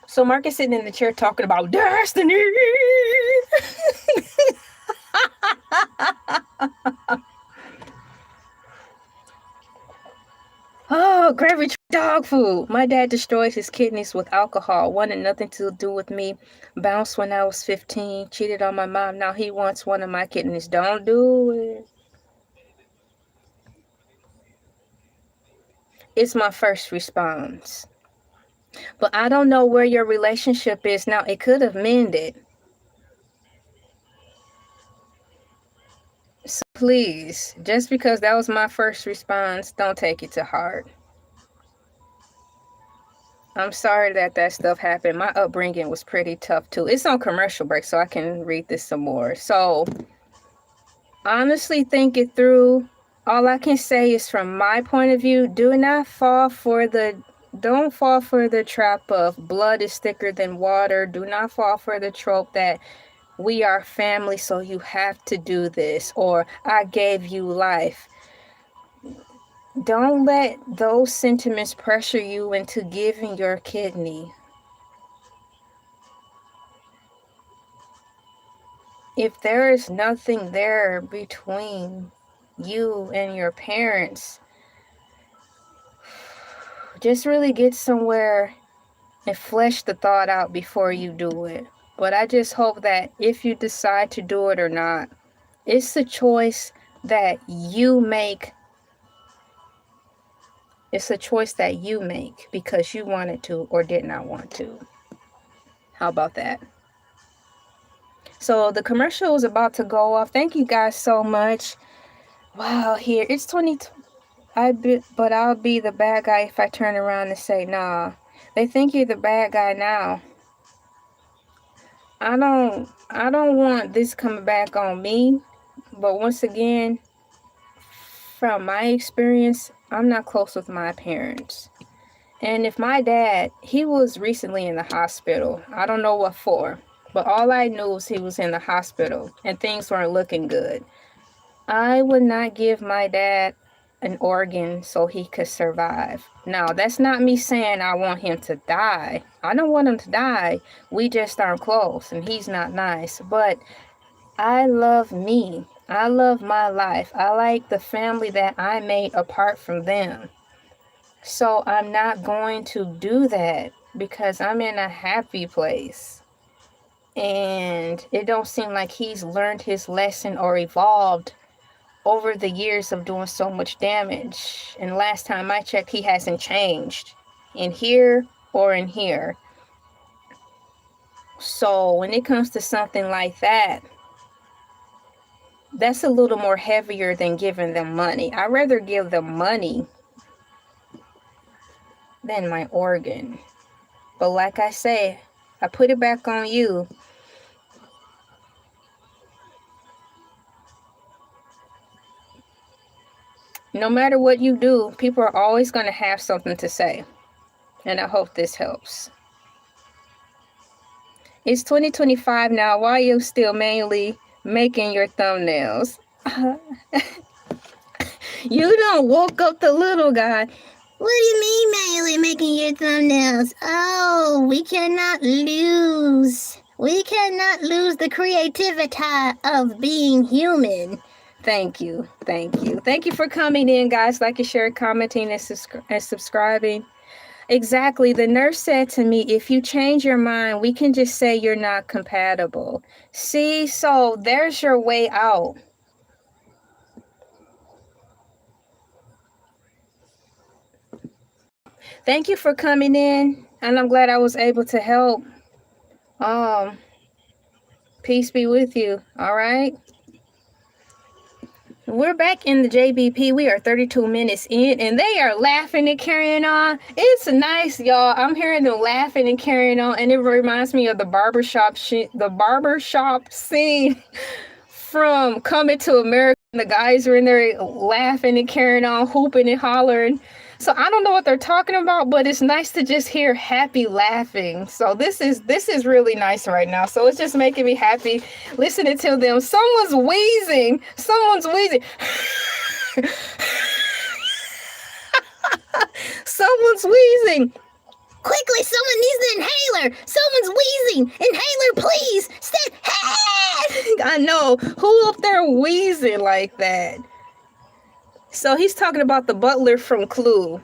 So Mark is sitting in the chair talking about destiny. Oh, gravy dog food. My dad destroyed his kidneys with alcohol. Wanted nothing to do with me. Bounced when I was 15. Cheated on my mom. Now he wants one of my kidneys. Don't do it. It's my first response. But I don't know where your relationship is now. It could have mended. So please, just because that was my first response, don't take it to heart. I'm sorry that stuff happened. My upbringing was pretty tough too. It's on commercial break, so I can read this some more. So honestly, think it through. All I can say is from my point of view, don't fall for the trap of blood is thicker than water. Do not fall for the trope that we are family, so you have to do this, or I gave you life. Don't let those sentiments pressure you into giving your kidney. If there is nothing there between you and your parents, just really get somewhere and flesh the thought out before you do it. But I just hope that if you decide to do it or not, it's a choice that you make. It's a choice that you make because you wanted to or did not want to. How about that? So the commercial is about to go off. Thank you guys so much. Wow, here it's 20. But I'll be the bad guy if I turn around and say, nah. They think you're the bad guy now. I don't want this coming back on me. But once again, from my experience, I'm not close with my parents. And if my dad, he was recently in the hospital. I don't know what for. But all I knew was he was in the hospital and things weren't looking good. I would not give my dad an organ so he could survive. Now, that's not me saying I want him to die. I don't want him to die. We just aren't close and he's not nice. But I love me. I love my life. I like the family that I made apart from them. So I'm not going to do that because I'm in a happy place. And it don't seem like he's learned his lesson or evolved over the years of doing so much damage. And last time I checked, he hasn't changed in here or in here. So when it comes to something like that, that's a little more heavier than giving them money. I'd rather give them money than my organ. But like I say, I put it back on you. No matter what you do, people are always going to have something to say. And I hope this helps. It's 2025 now. Why are you still mainly making your thumbnails? You done woke up the little guy. What do you mean mainly making your thumbnails? Oh, we cannot lose. We cannot lose the creativity of being human. Thank you. Thank you. Thank you for coming in, guys. Like and share, commenting, and subscribing. Exactly. The nurse said to me, if you change your mind, we can just say you're not compatible. See, so there's your way out. Thank you for coming in, and I'm glad I was able to help. Peace be with you. All right. We're back in the JBP. We are 32 minutes in, and they are laughing and carrying on. It's nice, y'all. I'm hearing them laughing and carrying on, and it reminds me of the barbershop scene from Coming to America. The guys are in there laughing and carrying on, hooping and hollering. So I don't know what they're talking about, but it's nice to just hear happy laughing. So this is really nice right now. So it's just making me happy listening to them. Someone's wheezing. Someone's wheezing. Someone's wheezing. Quickly, someone needs an inhaler. Someone's wheezing. Inhaler, please. I know. Who up there wheezing like that? So he's talking about the butler from Clue.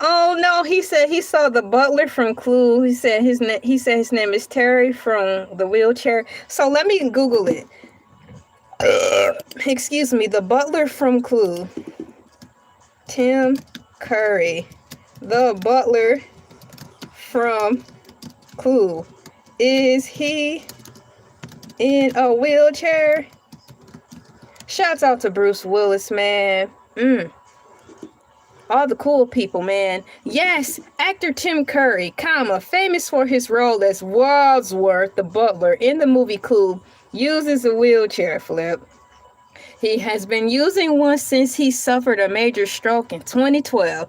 Oh no, he said he saw the butler from Clue. He said his name is Terry from The Wheelchair. So let me Google it. Excuse me, the butler from Clue. Tim Curry. The butler from Clue. Is he in a wheelchair? Shouts out to Bruce Willis, man. All the cool people, man. Yes, actor Tim Curry, famous for his role as Wadsworth, the butler, in the movie Clue, uses a wheelchair flip. He has been using one since he suffered a major stroke in 2012.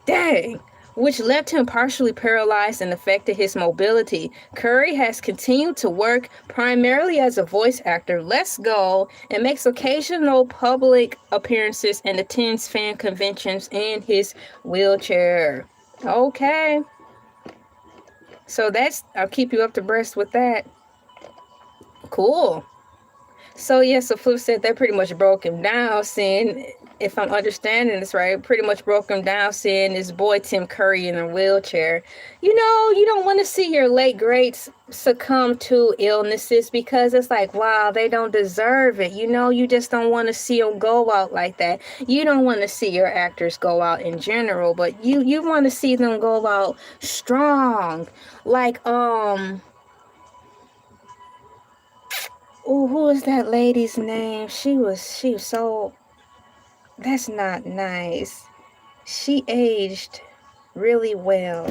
Dang. Which left him partially paralyzed and affected his mobility. Curry has continued to work primarily as a voice actor, Let's Go, and makes occasional public appearances and attends fan conventions in his wheelchair. Okay. So I'll keep you up to breast with that. Cool. So yes, so Flip said that pretty much broke him down, saying, if I'm understanding this right, pretty much broke him down, saying this boy Tim Curry in a wheelchair. You know, you don't want to see your late greats succumb to illnesses because it's like, wow, they don't deserve it. You know, you just don't want to see them go out like that. You don't want to see your actors go out in general, but you want to see them go out strong. Like, oh, who is that lady's name? She was so... That's not nice. She aged really well.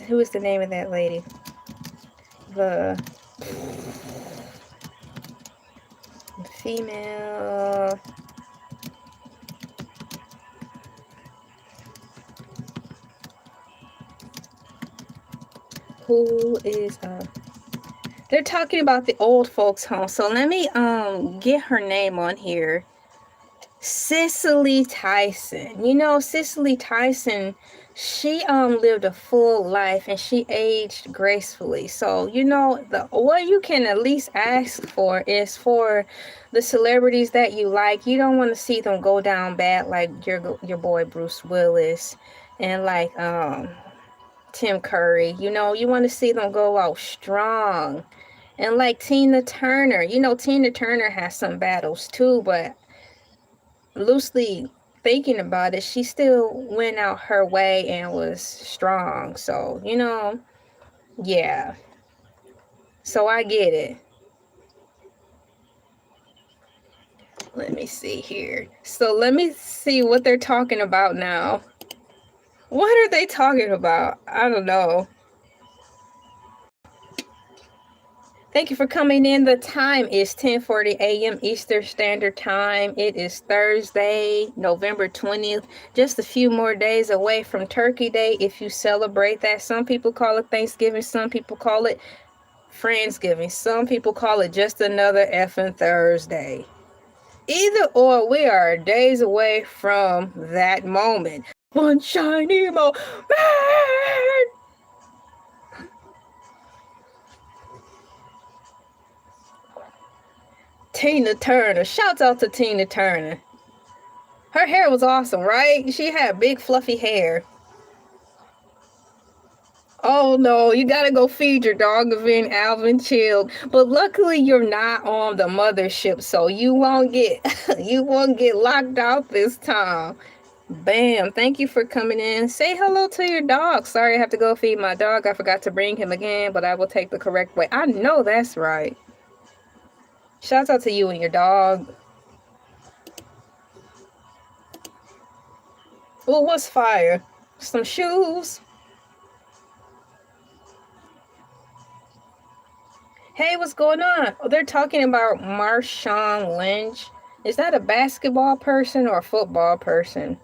Who is the name of that lady? The female... Who is... They're talking about the old folks home. So let me get her name on here. Cicely Tyson. You know, Cicely Tyson, she lived a full life and she aged gracefully. So, you know, what you can at least ask for is for the celebrities that you like. You don't want to see them go down bad like your boy Bruce Willis and like Tim Curry. You know, you want to see them go out strong. And like Tina Turner, you know, Tina Turner has some battles too, but loosely thinking about it, she still went out her way and was strong. So, you know, yeah. So I get it. Let me see here. So let me see what they're talking about now. What are they talking about? I don't know. Thank you for coming in. The time is 10:40 a.m. Eastern Standard Time. It is Thursday, November 20th. Just a few more days away from Turkey Day if you celebrate that. Some people call it Thanksgiving. Some people call it Friendsgiving. Some people call it just another effing Thursday. Either or, we are days away from that moment. One shiny moment. Tina Turner. Shouts out to Tina Turner. Her hair was awesome, right? She had big fluffy hair. Oh no, you gotta go feed your dog again, Alvin. Chill. But luckily you're not on the mothership, so you won't get locked out this time. Bam. Thank you for coming in. Say hello to your dog. Sorry, I have to go feed my dog. I forgot to bring him again, but I will take the correct way. I know that's right. Shouts out to you and your dog. Oh, what's fire? Some shoes. Hey, what's going on? Oh, they're talking about Marshawn Lynch. Is that a basketball person or a football person?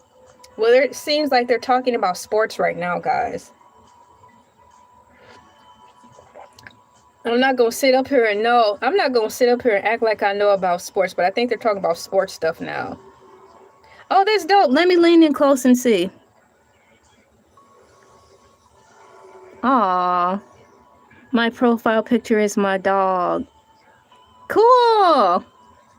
Well, it seems like they're talking about sports right now, guys. I'm not going to sit up here and know. I'm not going to sit up here and act like I know about sports, but I think they're talking about sports stuff now. Oh, that's dope. Let me lean in close and see. Aw. My profile picture is my dog. Cool. All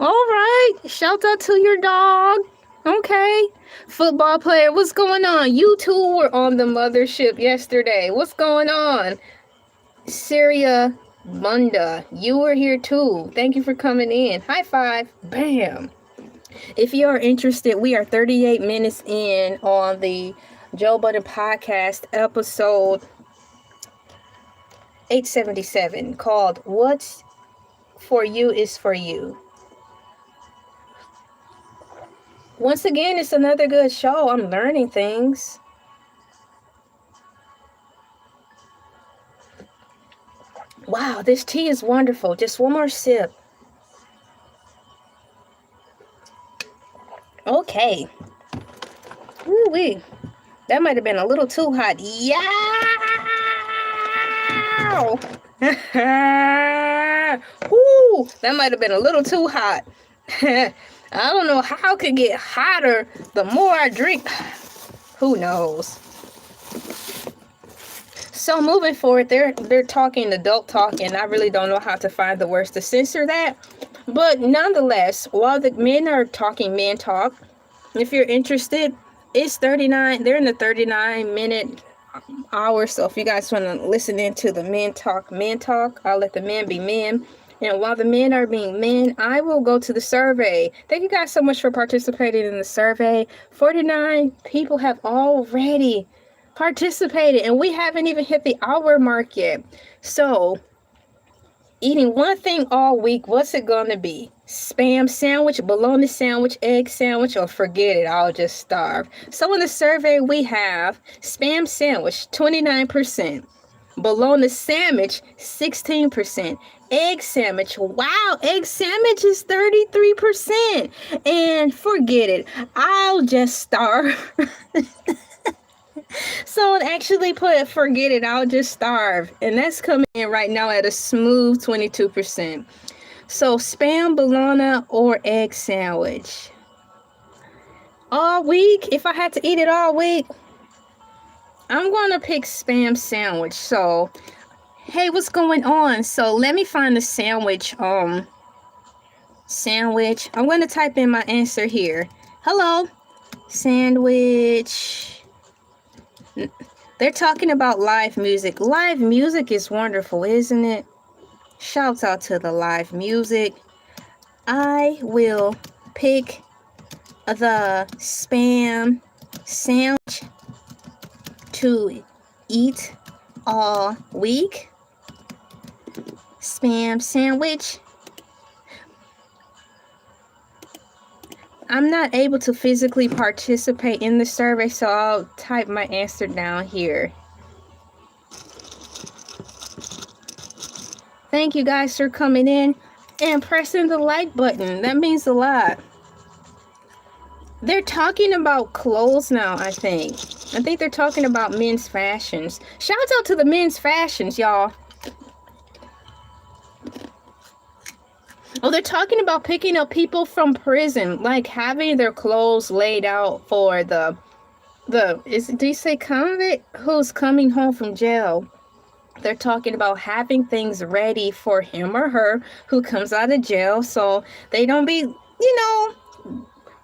right. Shout out to your dog. Okay. Football player, what's going on? You two were on the mothership yesterday. What's going on? Syria Munda, you were here too. Thank you for coming in. High five. Bam. If you are interested, we are 38 minutes in on the Joe Budden podcast episode 877 called What's For You Is For You. Once again, it's another good show. I'm learning things. Wow, this tea is wonderful. Just one more sip. Okay. Ooh-wee. That might have been a little too hot. Yeah! Ooh, that might have been a little too hot. I don't know how it could get hotter the more I drink. Who knows? So moving forward, they're talking adult talk, and I really don't know how to find the words to censor that. But nonetheless, while the men are talking men talk, if you're interested, it's 39. They're in the 39-minute hour. So if you guys want to listen into the men talk, I'll let the men be men. And while the men are being men, I will go to the survey. Thank you guys so much for participating in the survey. 49 people have already participated, and we haven't even hit the hour mark yet. So eating one thing all week, what's it gonna be? Spam sandwich, bologna sandwich, egg sandwich, or forget it, I'll just starve. So in the survey we have spam sandwich 29%, bologna sandwich 16%, egg sandwich, wow, egg sandwich is 33%, and forget it, I'll just starve. Someone actually put forget it, I'll just starve, and that's coming in right now at a smooth 22%. So spam, bologna, or egg sandwich all week. If I had to eat it all week, I'm gonna pick spam sandwich. So hey, what's going on? So let me find the sandwich. Sandwich, I'm gonna type in my answer here. Hello, sandwich. They're talking about live music. Live music is wonderful, isn't it? Shouts out to the live music. I will pick the spam sandwich to eat all week. Spam sandwich. I'm not able to physically participate in the survey, so I'll type my answer down here. Thank you guys for coming in and pressing the like button. That means a lot. They're talking about clothes now, I think. I think they're talking about men's fashions. Shouts out to the men's fashions, y'all. Oh, they're talking about picking up people from prison, like having their clothes laid out for do you say convict who's coming home from jail? They're talking about having things ready for him or her who comes out of jail, so they don't be,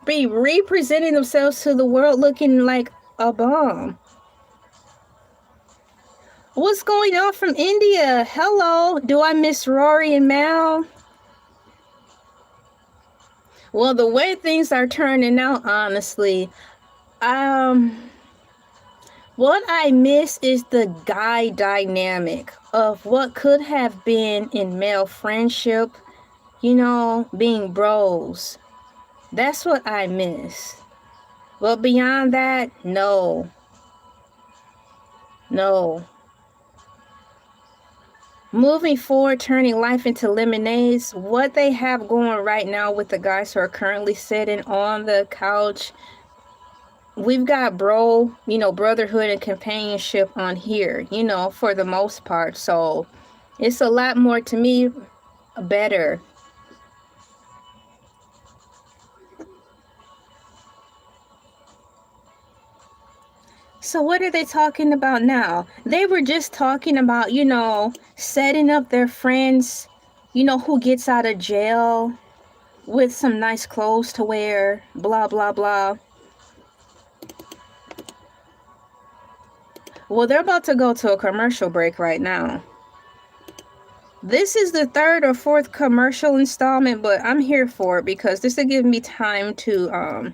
be representing themselves to the world looking like a bum. What's going on from India? Hello, do I miss Rory and Mal? Well, the way things are turning out, honestly, what I miss is the guy dynamic of what could have been in male friendship, being bros. That's what I miss. But beyond that, no. No. Moving forward, turning life into lemonades, what they have going right now with the guys who are currently sitting on the couch, we've got brotherhood and companionship on here, for the most part. So it's a lot more, to me, better. So what are they talking about now? They were just talking about, setting up their friends, who gets out of jail with some nice clothes to wear, blah, blah, blah. Well, they're about to go to a commercial break right now. This is the third or fourth commercial installment, but I'm here for it because this will give me time to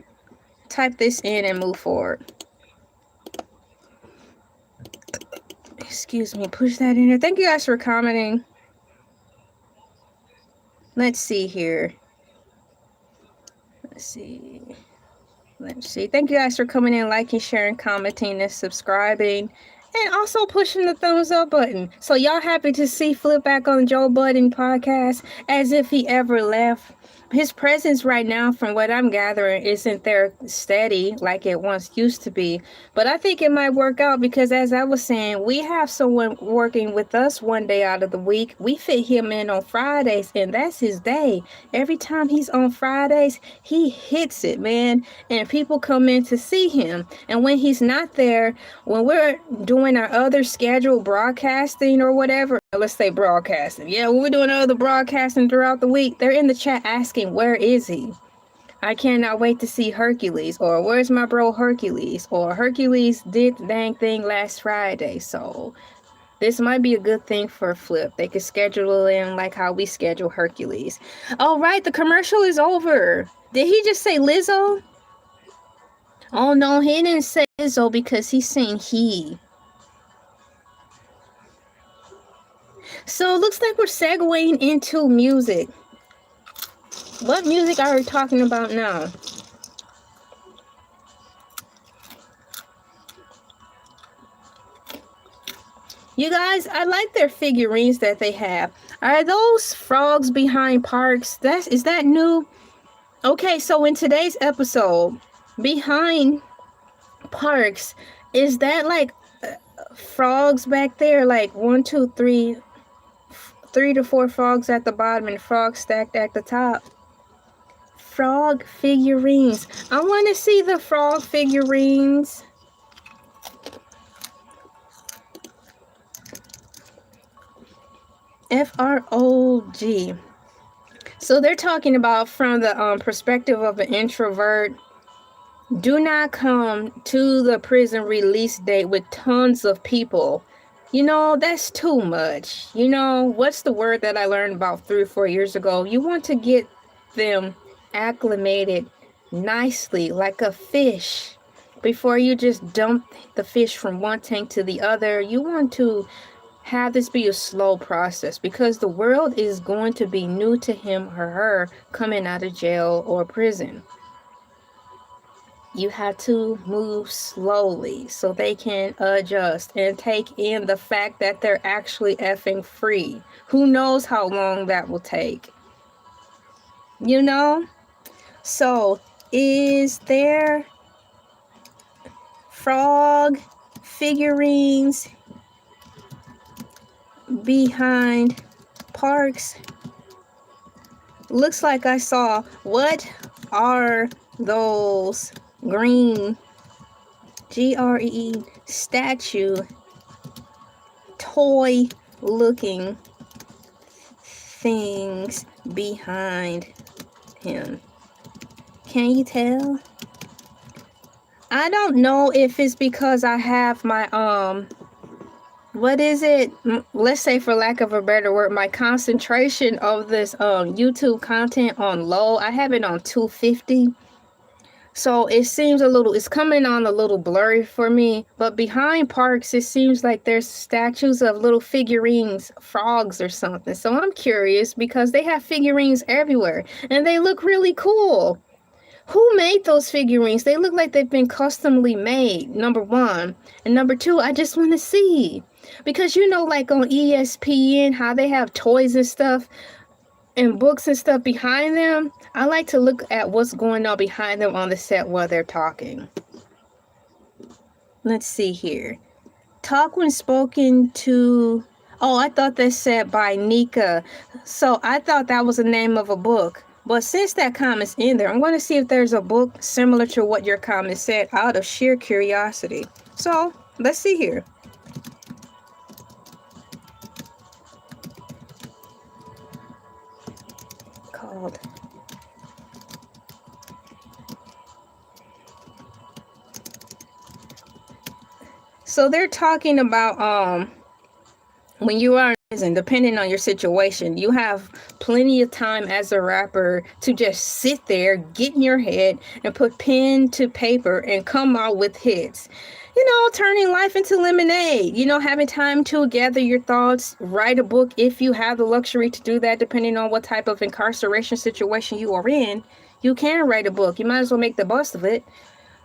type this in and move forward. Excuse me, push that in there. Thank you guys for commenting. Let's see here. Let's see. Thank you guys for coming in, liking, sharing, commenting, and subscribing. And also pushing the thumbs up button. So y'all happy to see Flip back on Joe Budden podcast as if he ever left. His presence right now, from what I'm gathering, isn't there steady like it once used to be. But I think it might work out because, as I was saying, we have someone working with us one day out of the week. We fit him in on Fridays, and that's his day. Every time he's on Fridays, he hits it, man. And people come in to see him. And when he's not there, when we're doing our other scheduled broadcasting or whatever, let's say broadcasting. Yeah, when we're doing other broadcasting throughout the week, they're in the chat asking, where is he? I cannot wait to see Hercules, or where's my bro Hercules, or Hercules did the dang thing last Friday. So this might be a good thing for Flip. They could schedule it in like how we schedule Hercules. All right, the commercial is over. Did he just say Lizzo? Oh no, he didn't say Lizzo because he's saying he. So it looks like we're segueing into music. What music are we talking about now? You guys, I like their figurines that they have. Are those frogs behind parks? Is that new? Okay, so in today's episode, behind parks, is that like frogs back there? Like 1, 2, 3 to 4 frogs at the bottom and frogs stacked at the top. Frog figurines. I want to see the frog figurines. F-R-O-G. So they're talking about from the perspective of an introvert. Do not come to the prison release date with tons of people. That's too much. What's the word that I learned about 3 or 4 years ago? You want to get them acclimated nicely, like a fish, before you just dump the fish from one tank to the other. You want to have this be a slow process because the world is going to be new to him or her coming out of jail or prison. You have to move slowly so they can adjust and take in the fact that they're actually effing free. Who knows how long that will take? So is there frog figurines behind parks? Looks like I saw. What are those green GRE statue toy looking things behind him? Can you tell? I don't know if it's because I have my what is it? Let's say, for lack of a better word, my concentration of this YouTube content on low. I have it on 250. So it seems it's coming on a little blurry for me. But behind parks, it seems like there's statues of little figurines, frogs or something. So I'm curious because they have figurines everywhere and they look really cool. Who made those figurines? They look like they've been customly made, number one. And number two, I just want to see. Because you know, like on ESPN, how they have toys and stuff and books and stuff behind them. I like to look at what's going on behind them on the set while they're talking. Let's see here. Talk when spoken to... Oh, I thought that said by Nika. So I thought that was the name of a book. But since that comment's in there, I'm going to see if there's a book similar to what your comment said out of sheer curiosity. So let's see here. Called. So they're talking about when you are in prison, depending on your situation, you have plenty of time as a rapper to just sit there, get in your head, and put pen to paper and come out with hits. You know, turning life into lemonade, you know, having time to gather your thoughts, write a book if you have the luxury to do that, depending on what type of incarceration situation you are in. You can write a book. You might as well make the best of it.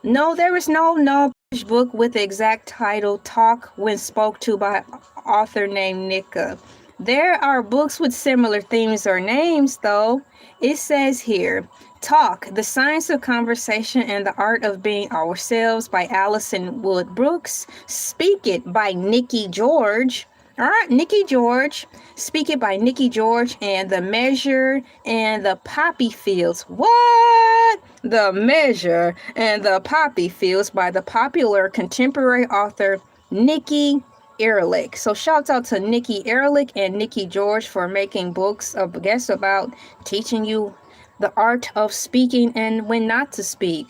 No, there is no book with the exact title, Talk When Spoke To by author named Nika. There are books with similar themes or names, though. It says here, Talk, The Science of Conversation and the Art of Being Ourselves by Allison Wood Brooks. Speak It by Nikki George. All right, Nikki George. Speak It by Nikki George and The Measure and the Poppy Fields. What? The Measure and the Poppy Fields by the popular contemporary author Nikki Erlich. So shouts out to Nikki Erlich and Nikki George for making books, I guess, about teaching you the art of speaking and when not to speak.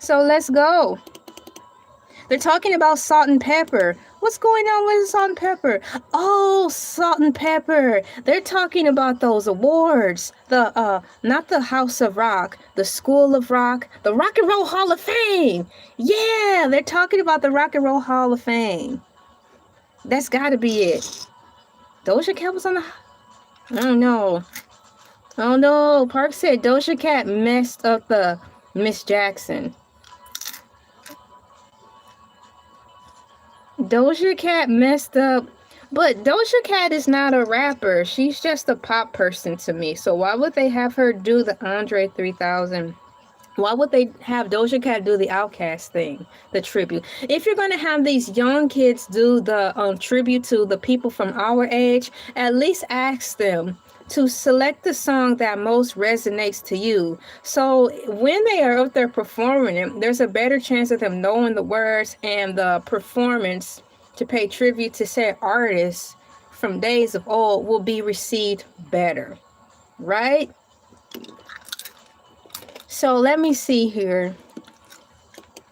So let's go. They're talking about salt and pepper. What's going on with salt and pepper? Oh, salt and pepper. They're talking about those awards. Not the House of Rock, the School of Rock, the Rock and Roll Hall of Fame. Yeah, they're talking about the Rock and Roll Hall of Fame. That's gotta be it. Doja Cat was on the... I don't know. Oh no, Park said Doja Cat messed up the Miss Jackson. Doja Cat messed up, but Doja Cat is not a rapper. She's just a pop person to me. So why would they have her do the Andre 3000? Why would they have Doja Cat do the Outkast thing, the tribute? If you're going to have these young kids do the tribute to the people from our age, at least ask them to select the song that most resonates to you. So when they are up there performing it, there's a better chance of them knowing the words and the performance to pay tribute to said artists from days of old will be received better, right? So let me see here.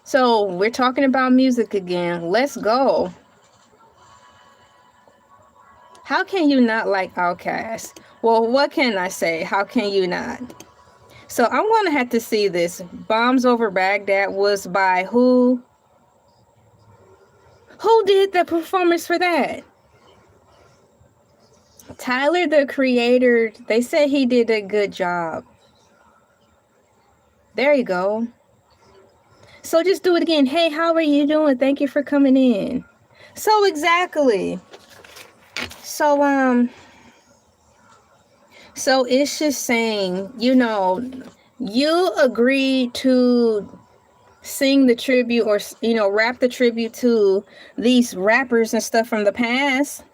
So we're talking about music again. Let's go. How can you not like Outkast? Well, what can I say? How can you not? So I'm going to have to see this. Bombs Over Baghdad was by who? Who did the performance for that? Tyler, the Creator. They said he did a good job. There you go. So just do it again. Hey, how are you doing? Thank you for coming in. So exactly. So it's just saying, you know, you agreed to sing the tribute or, you know, rap the tribute to these rappers and stuff from the past.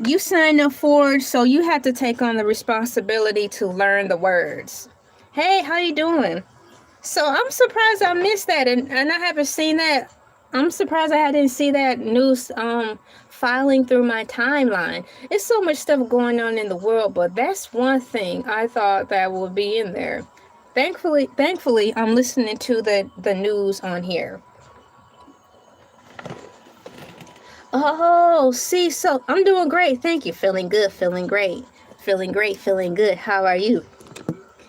You signed up for it, so you have to take on the responsibility to learn the words. Hey, how you doing? So I'm surprised I missed that, and I haven't seen that. I'm surprised I didn't see that news filing through my timeline. It's so much stuff going on in the world, but that's one thing I thought that would be in there. Thankfully, I'm listening to the news on here. Oh, see, so I'm doing great. Thank you. Feeling good, feeling great. Feeling great, feeling good. How are you?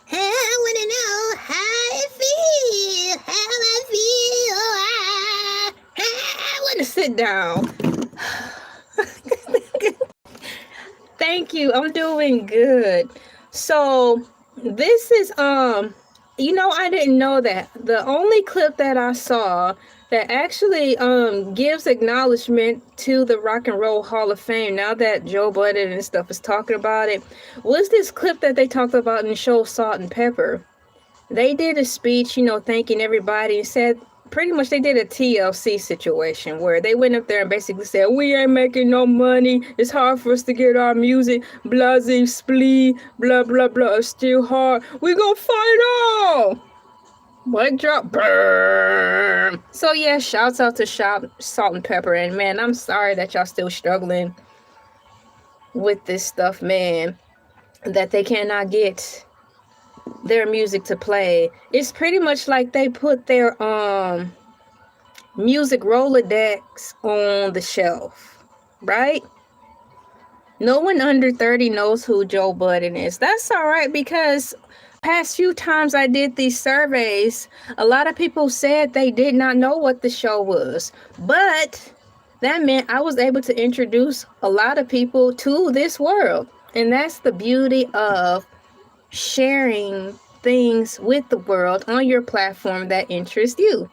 I want to know how I feel. How I feel. I want to sit down. Thank you. I'm doing good. So this is You know, I didn't know that. The only clip that I saw that actually gives acknowledgement to the Rock and Roll Hall of Fame, now that Joe Budden and stuff is talking about it, was this clip that they talked about in the show Salt and Pepper. They did a speech, you know, thanking everybody, and said pretty much they did a TLC situation where they went up there and basically said, we ain't making no money, it's hard for us to get our music, blah splee, blah blah blah, it's still hard, we gonna fight on. Mic drop. Burn. So yeah, shouts out to Salt and Pepper, and man, I'm sorry that y'all still struggling with this stuff, man, that they cannot get their music to play. It's pretty much like they put their music Rolodex on the shelf, right? No one under 30 knows who Joe Budden is. That's all right, because past few times I did these surveys, a lot of people said they did not know what the show was, but that meant I was able to introduce a lot of people to this world. And that's the beauty of sharing things with the world on your platform that interest you.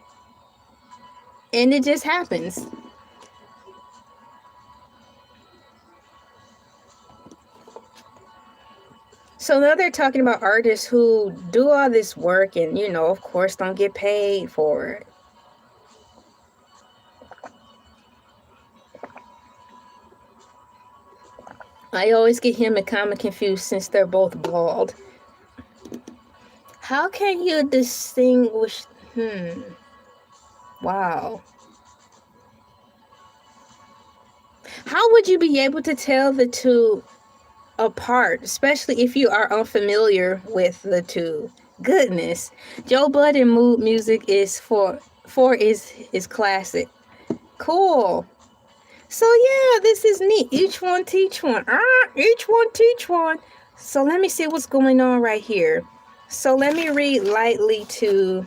And it just happens. So now they're talking about artists who do all this work and, you know, of course, don't get paid for it. I always get him and Common confused since they're both bald. How can you distinguish? Wow. How would you be able to tell the two apart, especially if you are unfamiliar with the two? Goodness, Joe Budden mood music is is classic. Cool. So yeah, this is neat. Each one teach one. Each one teach one. So let me see what's going on right here. So let me read lightly to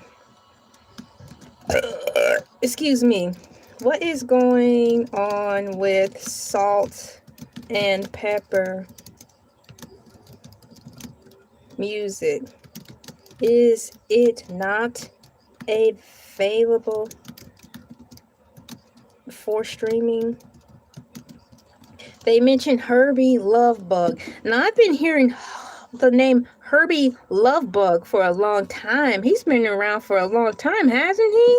excuse me. What is going on with Salt and Pepper music? Is it not available for streaming? They mentioned Herbie Lovebug. Now, I've been hearing the name Herbie Lovebug for a long time. He's been around for a long time, hasn't he?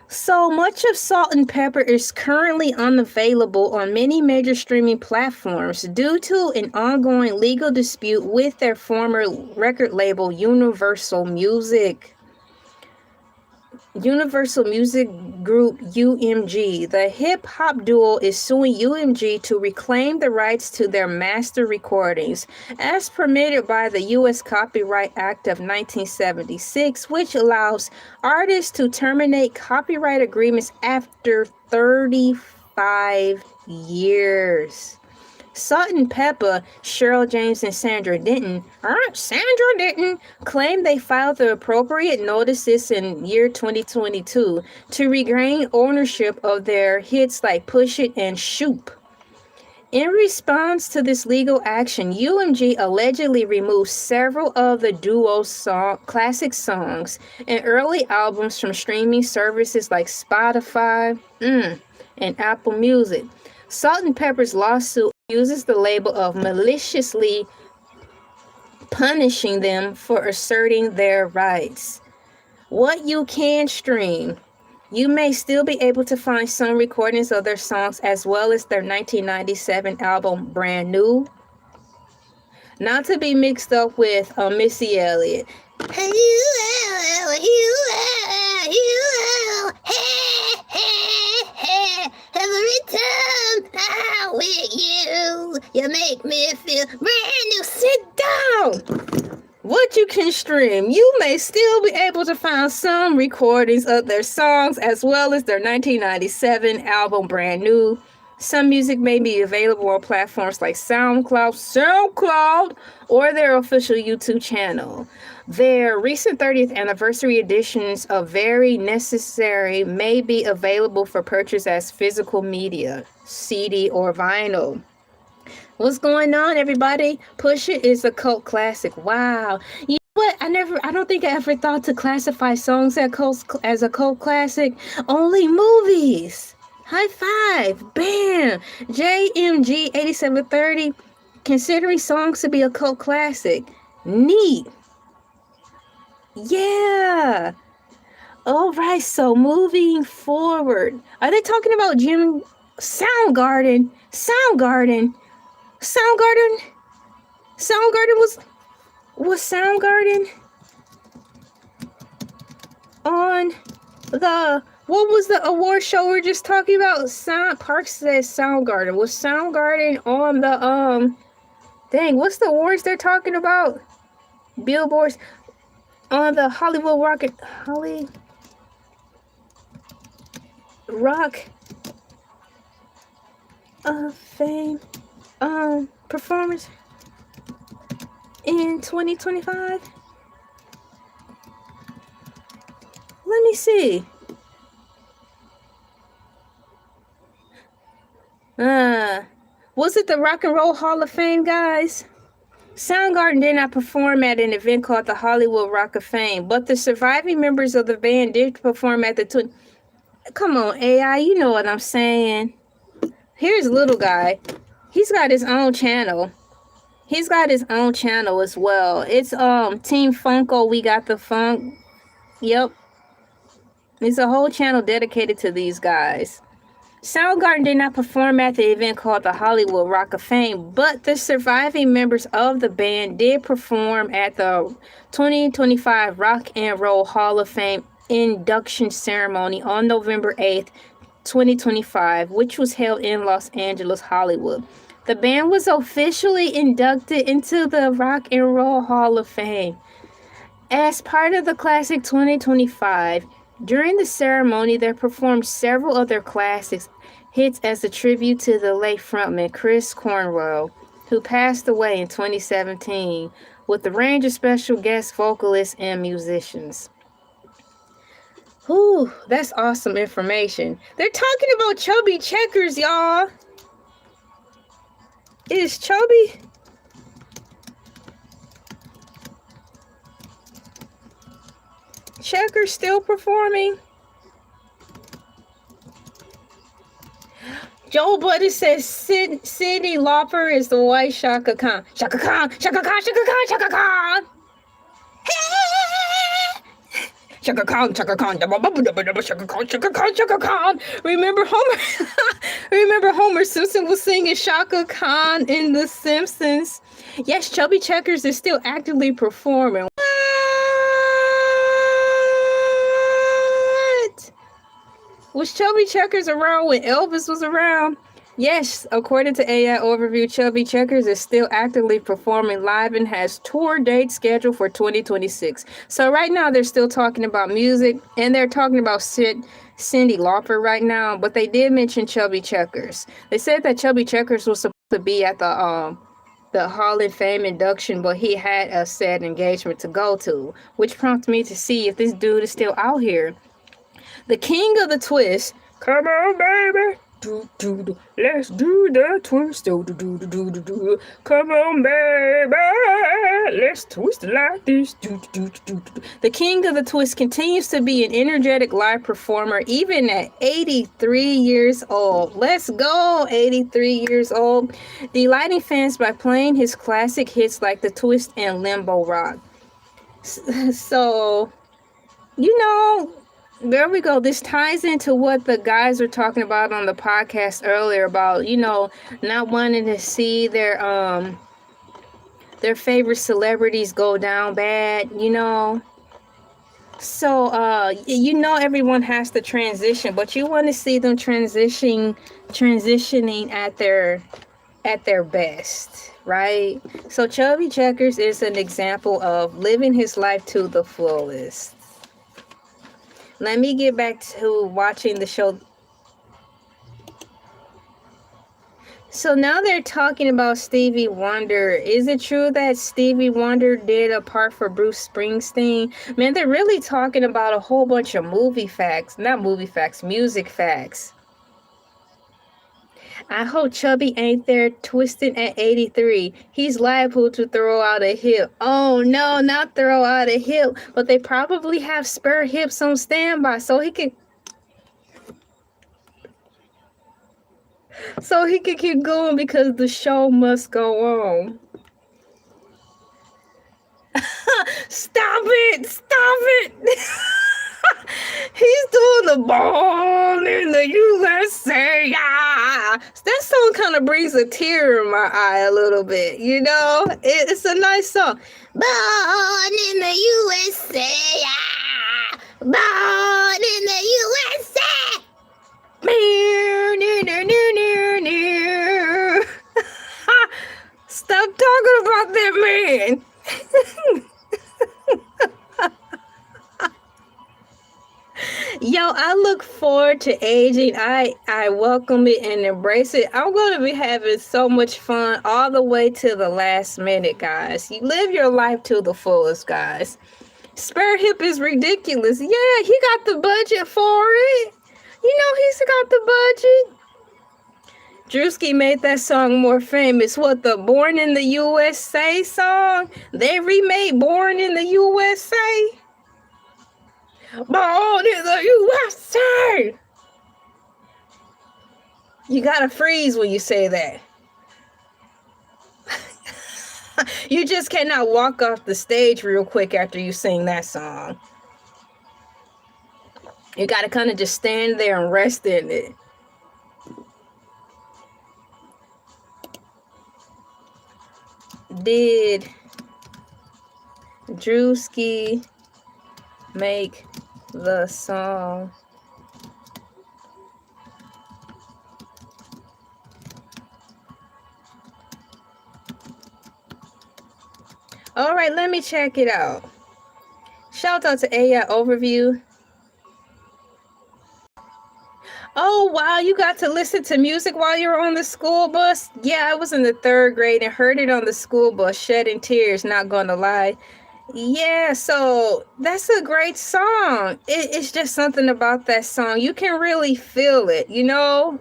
So much of Salt and Pepper is currently unavailable on many major streaming platforms due to an ongoing legal dispute with their former record label, Universal Music. Universal Music Group UMG. The hip-hop duo is suing UMG to reclaim the rights to their master recordings, as permitted by the U.S. Copyright Act of 1976, which allows artists to terminate copyright agreements after 35 years. Salt and Pepper, Cheryl James and Sandra Denton claimed they filed the appropriate notices in year 2022 to regain ownership of their hits like Push It and Shoop. In response to this legal action, UMG allegedly removed several of the duo's classic songs and early albums from streaming services like Spotify and Apple Music. Salt and Pepper's lawsuit uses the label of maliciously punishing them for asserting their rights. What you can stream. You may still be able to find some recordings of their songs as well as their 1997 album Brand New. Not to be mixed up with Missy Elliott. Every time I'm with you, you make me feel brand new. Sit down. What you can stream. You may still be able to find some recordings of their songs as well as their 1997 album Brand New. Some music may be available on platforms like SoundCloud, or their official YouTube channel. Their recent 30th anniversary editions of Very Necessary may be available for purchase as physical media, CD or vinyl. What's going on, everybody? Push It is a cult classic. Wow. You know what? I don't think I ever thought to classify songs as a cult classic. Only movies. High five. Bam. JMG 8730. Considering songs to be a cult classic. Neat. Yeah. All right, so moving forward. Are they talking about Soundgarden? Soundgarden was Soundgarden on what was the award show we are just talking about? Parks says Soundgarden. Was Soundgarden on the dang, what's the awards they're talking about? Billboards on the Hollywood Rock of Fame performance in 2025. Let me see. Was it the Rock and Roll Hall of Fame, guys? Soundgarden did not perform at an event called the Hollywood Rock of Fame, but the surviving members of the band did perform at the Come on, AI, you know what I'm saying. Here's Little Guy. He's got his own channel. He's got his own channel as well. It's Team Funko, We Got the Funk. Yep. It's a whole channel dedicated to these guys. Soundgarden did not perform at the event called the Hollywood Rock of Fame, but the surviving members of the band did perform at the 2025 Rock and Roll Hall of Fame induction ceremony on November 8th, 2025, which was held in Los Angeles, Hollywood. The band was officially inducted into the Rock and Roll Hall of Fame. As part of the classic 2025, during the ceremony, they performed several other classics hits as a tribute to the late frontman Chris Cornwell, who passed away in 2017, with a range of special guest vocalists and musicians. Whew, that's awesome information. They're talking about Chubby Checkers, y'all. Is Chubby Checkers still performing? Joe Budden says Cyndi Lauper is the white Shaka Khan. Shaka Khan, Shaka Khan, Shaka Khan, Shaka Khan. Shaka Khan, Shaka Khan, Shaka Khan, Shaka Khan, Shaka Khan. Remember Homer Simpson was singing Shaka Khan in The Simpsons. Yes, Chubby Checkers is still actively performing. What? Was Chubby Checkers around when Elvis was around? Yes, according to AI Overview, Chubby Checkers is still actively performing live and has tour dates scheduled for 2026. So right now they're still talking about music, and they're talking about Cyndi Lauper right now, but they did mention Chubby Checkers. They said that Chubby Checkers was supposed to be at the Hall of Fame induction, but he had a sad engagement to go to, which prompted me to see if this dude is still out here. The king of the twist. Come on, baby. Let's do the twist. Come on, baby. Let's twist it like this. The king of the twist continues to be an energetic live performer, even at 83 years old. Let's go, 83 years old. Delighting fans by playing his classic hits like The Twist and Limbo Rock. So, there we go. This ties into what the guys were talking about on the podcast earlier about, not wanting to see their favorite celebrities go down bad, So, everyone has to transition, but you want to see them transitioning at their best, right? So Chubby Checkers is an example of living his life to the fullest. Let me get back to watching the show. So now they're talking about Stevie Wonder. Is it true that Stevie Wonder did a part for Bruce Springsteen? Man, they're really talking about a whole bunch of music facts. I hope Chubby ain't there twisting at 83. He's liable to throw out a hip. Oh no, not throw out a hip, but they probably have spare hips on standby so he can keep going because the show must go on. Stop it! Stop it! He's doing the Born in the USA. Yeah. That song kind of brings a tear in my eye a little bit, you know? It's a nice song. Born in the USA. Yeah. Born in the USA. Stop talking about that man. Yo, I look forward to aging. I welcome it and embrace it. I'm going to be having so much fun all the way to the last minute, guys. You live your life to the fullest, guys. Spare hip is ridiculous. Yeah, he got the budget for it. You know, he's got the budget. Drewski made that song more famous. What, the Born in the USA song? They remade Born in the USA. Born in the USA. You gotta freeze when you say that. You just cannot walk off the stage real quick after you sing that song. You gotta kind of just stand there and rest in it. Did Drewski make the song? All right, let me check it out. Shout out to AI Overview. Oh, wow, you got to listen to music while you were on the school bus? Yeah, I was in the 3rd grade and heard it on the school bus, shedding tears, not gonna lie. Yeah, so that's a great song. It's just something about that song. You can really feel it, you know?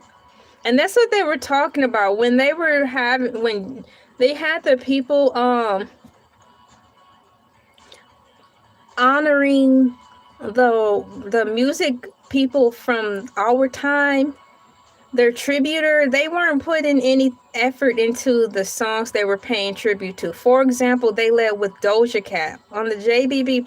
And that's what they were talking about when they were when they had the people honoring the music people from our time, their tributor. They weren't putting any effort into the songs they were paying tribute to. For example, they led with Doja Cat. On the JBP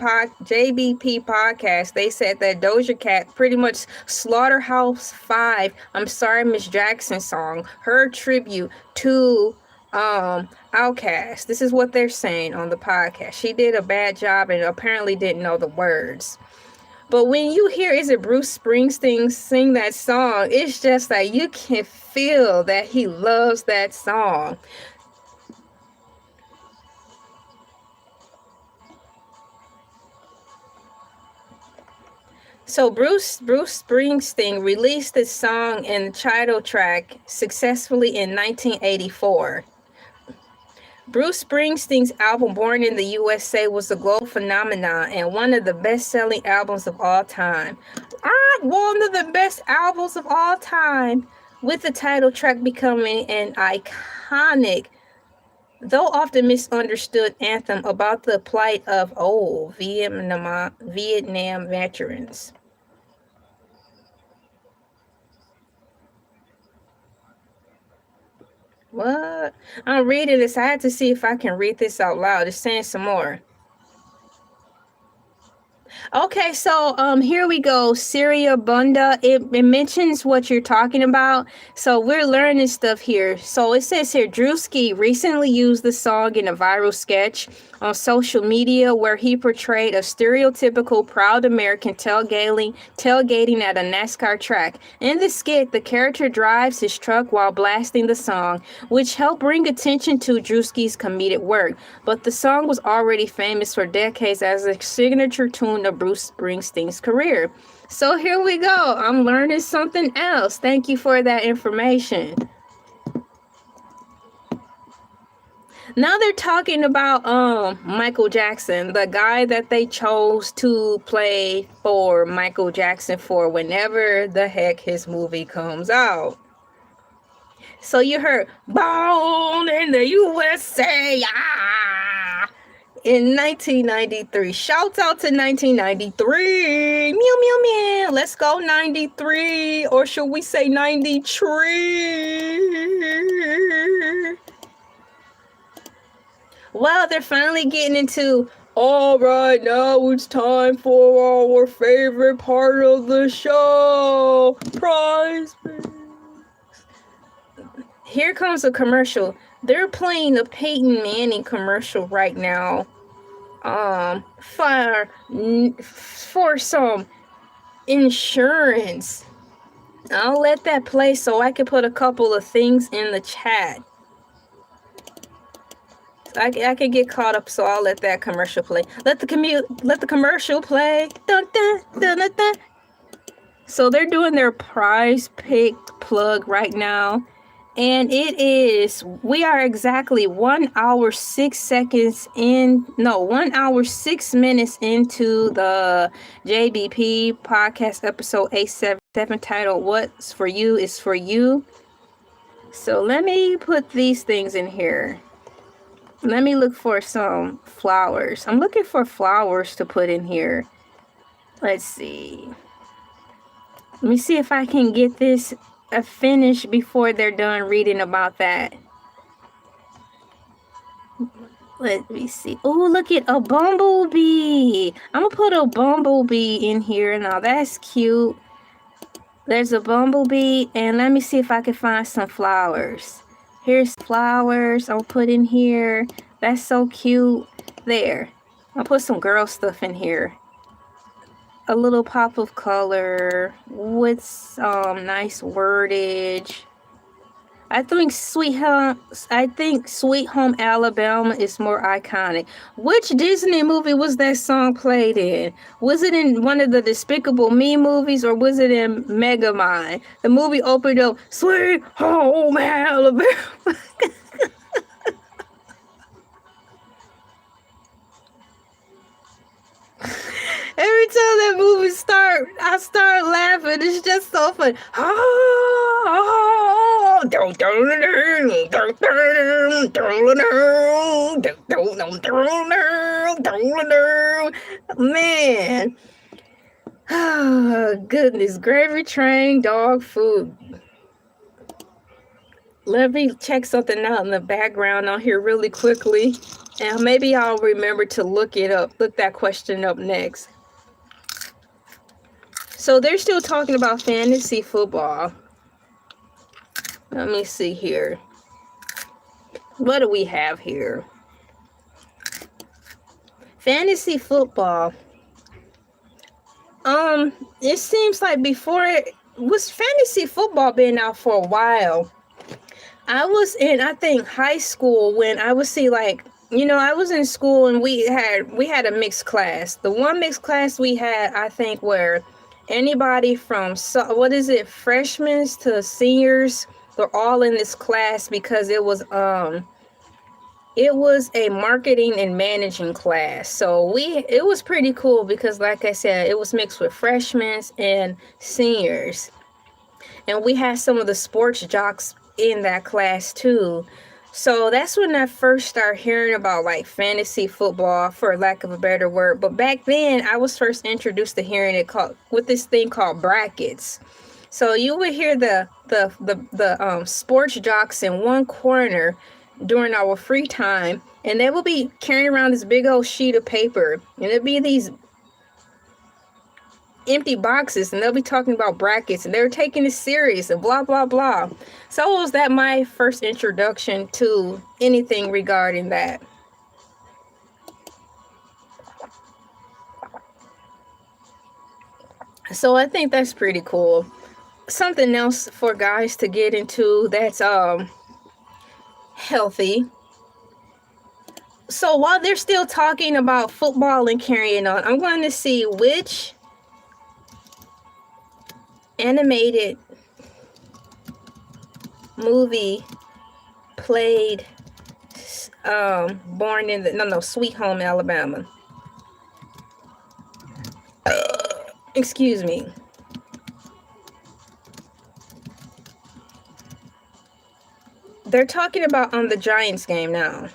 podcast, they said that Doja Cat pretty much Slaughterhouse 5, I'm Sorry Miss Jackson song, her tribute to Outkast. This is what they're saying on the podcast. She did a bad job and apparently didn't know the words. But when you hear, is it Bruce Springsteen sing that song, it's just like you can feel that he loves that song. So Bruce Springsteen released this song and title track successfully in 1984. Bruce Springsteen's album Born in the USA was a global phenomenon and one of the best-selling albums of all time. One of the best albums of all time, with the title track becoming an iconic, though often misunderstood anthem about the plight of Vietnam veterans. What? I'm reading this. I had to see if I can read this out loud. It's saying some more. Okay, so here we go. Syria Bunda. It mentions what you're talking about. So we're learning stuff here. So it says here, Drewski recently used the song in a viral sketch on social media where he portrayed a stereotypical proud American tailgating at a NASCAR track. In the skit, the character drives his truck while blasting the song, which helped bring attention to Drewski's comedic work. But the song was already famous for decades as a signature tune of Bruce Springsteen's career. So here we go. I'm learning something else. Thank you for that information. Now they're talking about Michael Jackson, the guy that they chose to play for Michael Jackson for whenever the heck his movie comes out. So you heard "Born in the USA" in 1993. Shouts out to 1993. Meow, meow, meow. Let's go 93. Or should we say 93? Well, they're finally getting into, all right, now it's time for our favorite part of the show. Prize. Here comes a commercial. They're playing the Peyton Manning commercial right now. For some insurance. I'll let that play so I can put a couple of things in the chat. I can get caught up, so I'll let that commercial play. Let the commercial play. Dun, dun, dun, dun, dun. So they're doing their prize pick plug right now. And we are exactly 1 hour 6 minutes into the JBP podcast episode 877 titled "What's for You is for You." So let me put these things in here. Let me look for some flowers. I'm looking for flowers to put in here. Let's see. Let me see if I can get this finished before they're done reading about that. Let me see. Oh, look at a bumblebee. I'm going to put a bumblebee in here. Now, that's cute. There's a bumblebee. And let me see if I can find some flowers. Here's flowers I'll put in here. That's so cute. There. I'll put some girl stuff in here. A little pop of color with some nice wordage. I think Sweet Home Alabama is more iconic. Which Disney movie was that song played in? Was it in one of the Despicable Me movies, or was it in Megamind? The movie opened up, Sweet Home Alabama. Every time that movie I start laughing. It's just so fun. Man. Oh, goodness. Gravy train, dog food. Let me check something out in the background out here really quickly. And maybe I'll remember to look that question up next. So they're still talking about fantasy football. Let me see here. What do we have here? Fantasy football. It seems like was fantasy football been out for a while. I was in, I think, high school when I would see, like, I was in school and we had a mixed class. The one mixed class we had, I think, where anybody from freshmen to seniors, they're all in this class because it was a marketing and managing class. So it was pretty cool because, like I said, it was mixed with freshmen and seniors. And we had some of the sports jocks in that class too. So that's when I first started hearing about, like, fantasy football, for lack of a better word. But back then, I was first introduced to hearing it with this thing called brackets. So you would hear the sports jocks in one corner during our free time, and they will be carrying around this big old sheet of paper, and it'd be these empty boxes, and they'll be talking about brackets, and they're taking it serious and blah blah blah. So was that my first introduction to anything regarding that. So I think that's pretty cool. Something else for guys to get into that's healthy. So while they're still talking about football and carrying on, I'm going to see which animated movie played Sweet Home Alabama. Excuse me. They're talking about on the Giants game now.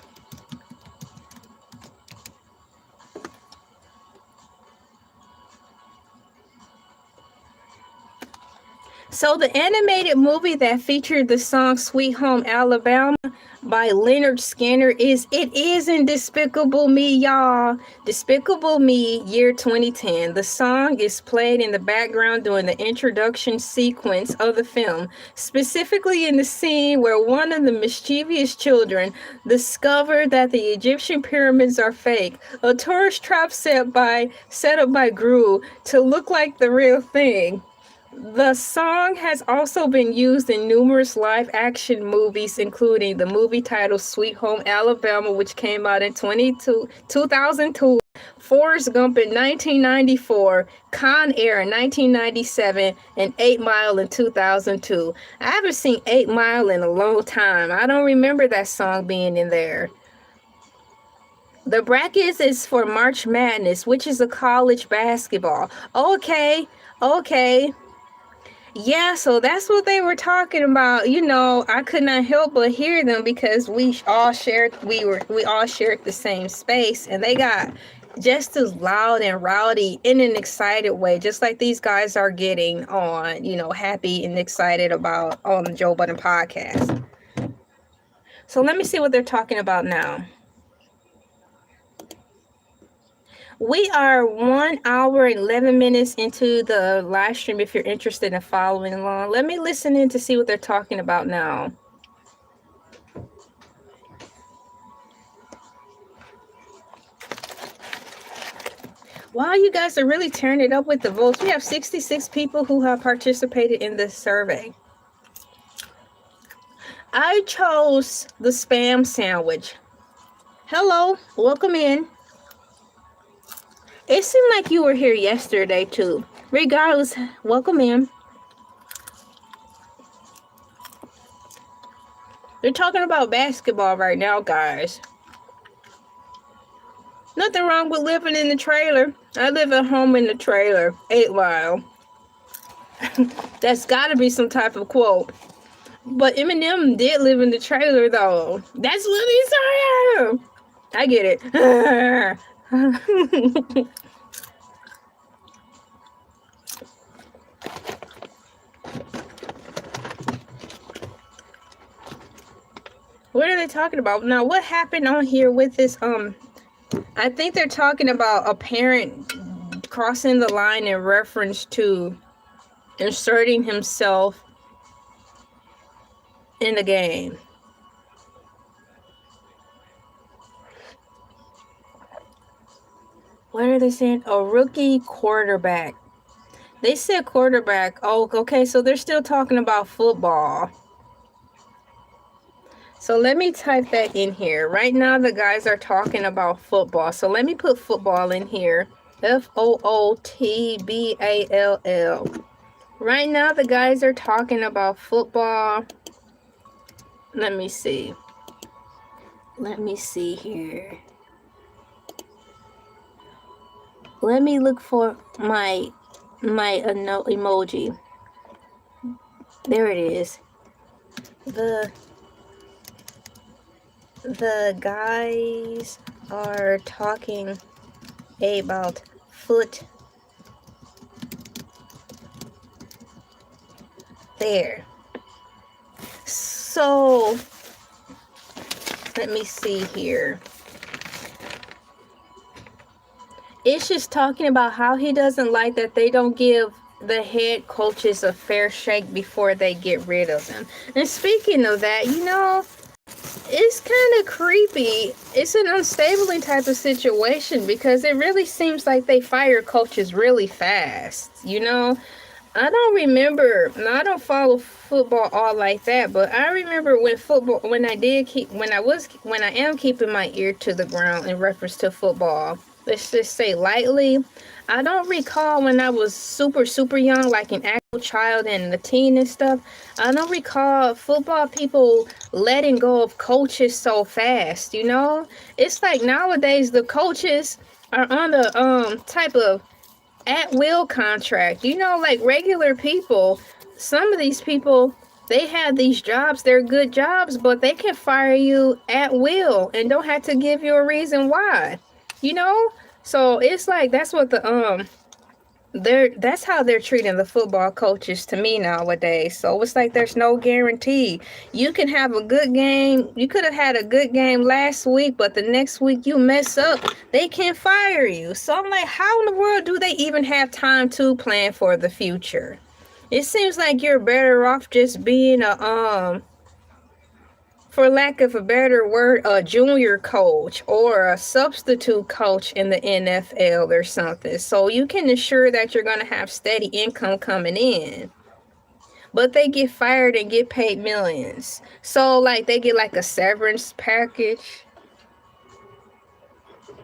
So the animated movie that featured the song Sweet Home Alabama by Leonard Skinner is in Despicable Me, y'all. Despicable Me, year 2010. The song is played in the background during the introduction sequence of the film, specifically in the scene where one of the mischievous children discovered that the Egyptian pyramids are fake, a tourist trap set up by Gru to look like the real thing. The song has also been used in numerous live-action movies, including the movie titled Sweet Home Alabama, which came out in 2002, Forrest Gump in 1994, Con Air in 1997, and 8 Mile in 2002. I haven't seen 8 Mile in a long time. I don't remember that song being in there. The brackets is for March Madness, which is a college basketball. Okay. Yeah, so that's what they were talking about. You know, I could not help but hear them because we all shared the same space, and they got just as loud and rowdy in an excited way, just like these guys are getting on, you know, happy and excited about on the Joe Budden podcast. So let me see what they're talking about now. We are 1 hour and 11 minutes into the live stream. If you're interested in following along, let me listen in to see what they're talking about now. Wow, you guys are really tearing it up with the votes. We have 66 people who have participated in this survey. I chose the spam sandwich. Hello, welcome in. It seemed like you were here yesterday too. Regardless, welcome in. They're talking about basketball right now, guys. Nothing wrong with living in the trailer. I live at home in the trailer. 8 Mile. That's gotta be some type of quote. But Eminem did live in the trailer though. That's what he said. I get it. What are they talking about? Now, what happened on here with this? I think they're talking about a parent crossing the line in reference to inserting himself in the game. What are they saying? A rookie quarterback. They said quarterback. Oh, okay. So they're still talking about football. So let me type that in here. Right now, the guys are talking about football. So let me put football in here. Football. Right now, the guys are talking about football. Let me see. Let me see here. Let me look for my no emoji. There it is. The guys are talking about foot. There. So let me see here. It's just talking about how he doesn't like that they don't give the head coaches a fair shake before they get rid of them. And speaking of that, you know, it's kind of creepy. It's an unstabling type of situation because it really seems like they fire coaches really fast. You know, I don't remember. Now, I don't follow football all like that, but I remember when I am keeping my ear to the ground in reference to football. Let's just say lightly. I don't recall when I was super young, like an actual child and a teen and stuff. I don't recall football people letting go of coaches so fast, you know? It's like nowadays the coaches are on a type of at-will contract. You know, like regular people, some of these people They have these jobs, they're good jobs, but they can fire you at will and don't have to give you a reason why. You know? So it's like that's what that's how they're treating the football coaches to me nowadays. So it's like there's no guarantee. You can have a good game. You could have had a good game last week, but the next week you mess up, they can fire you. So I'm like, how in the world do they even have time to plan for the future? It seems like you're better off just being for lack of a better word, a junior coach or a substitute coach in the NFL or something. So you can ensure that you're going to have steady income coming in. But they get fired and get paid millions. So like they get like a severance package.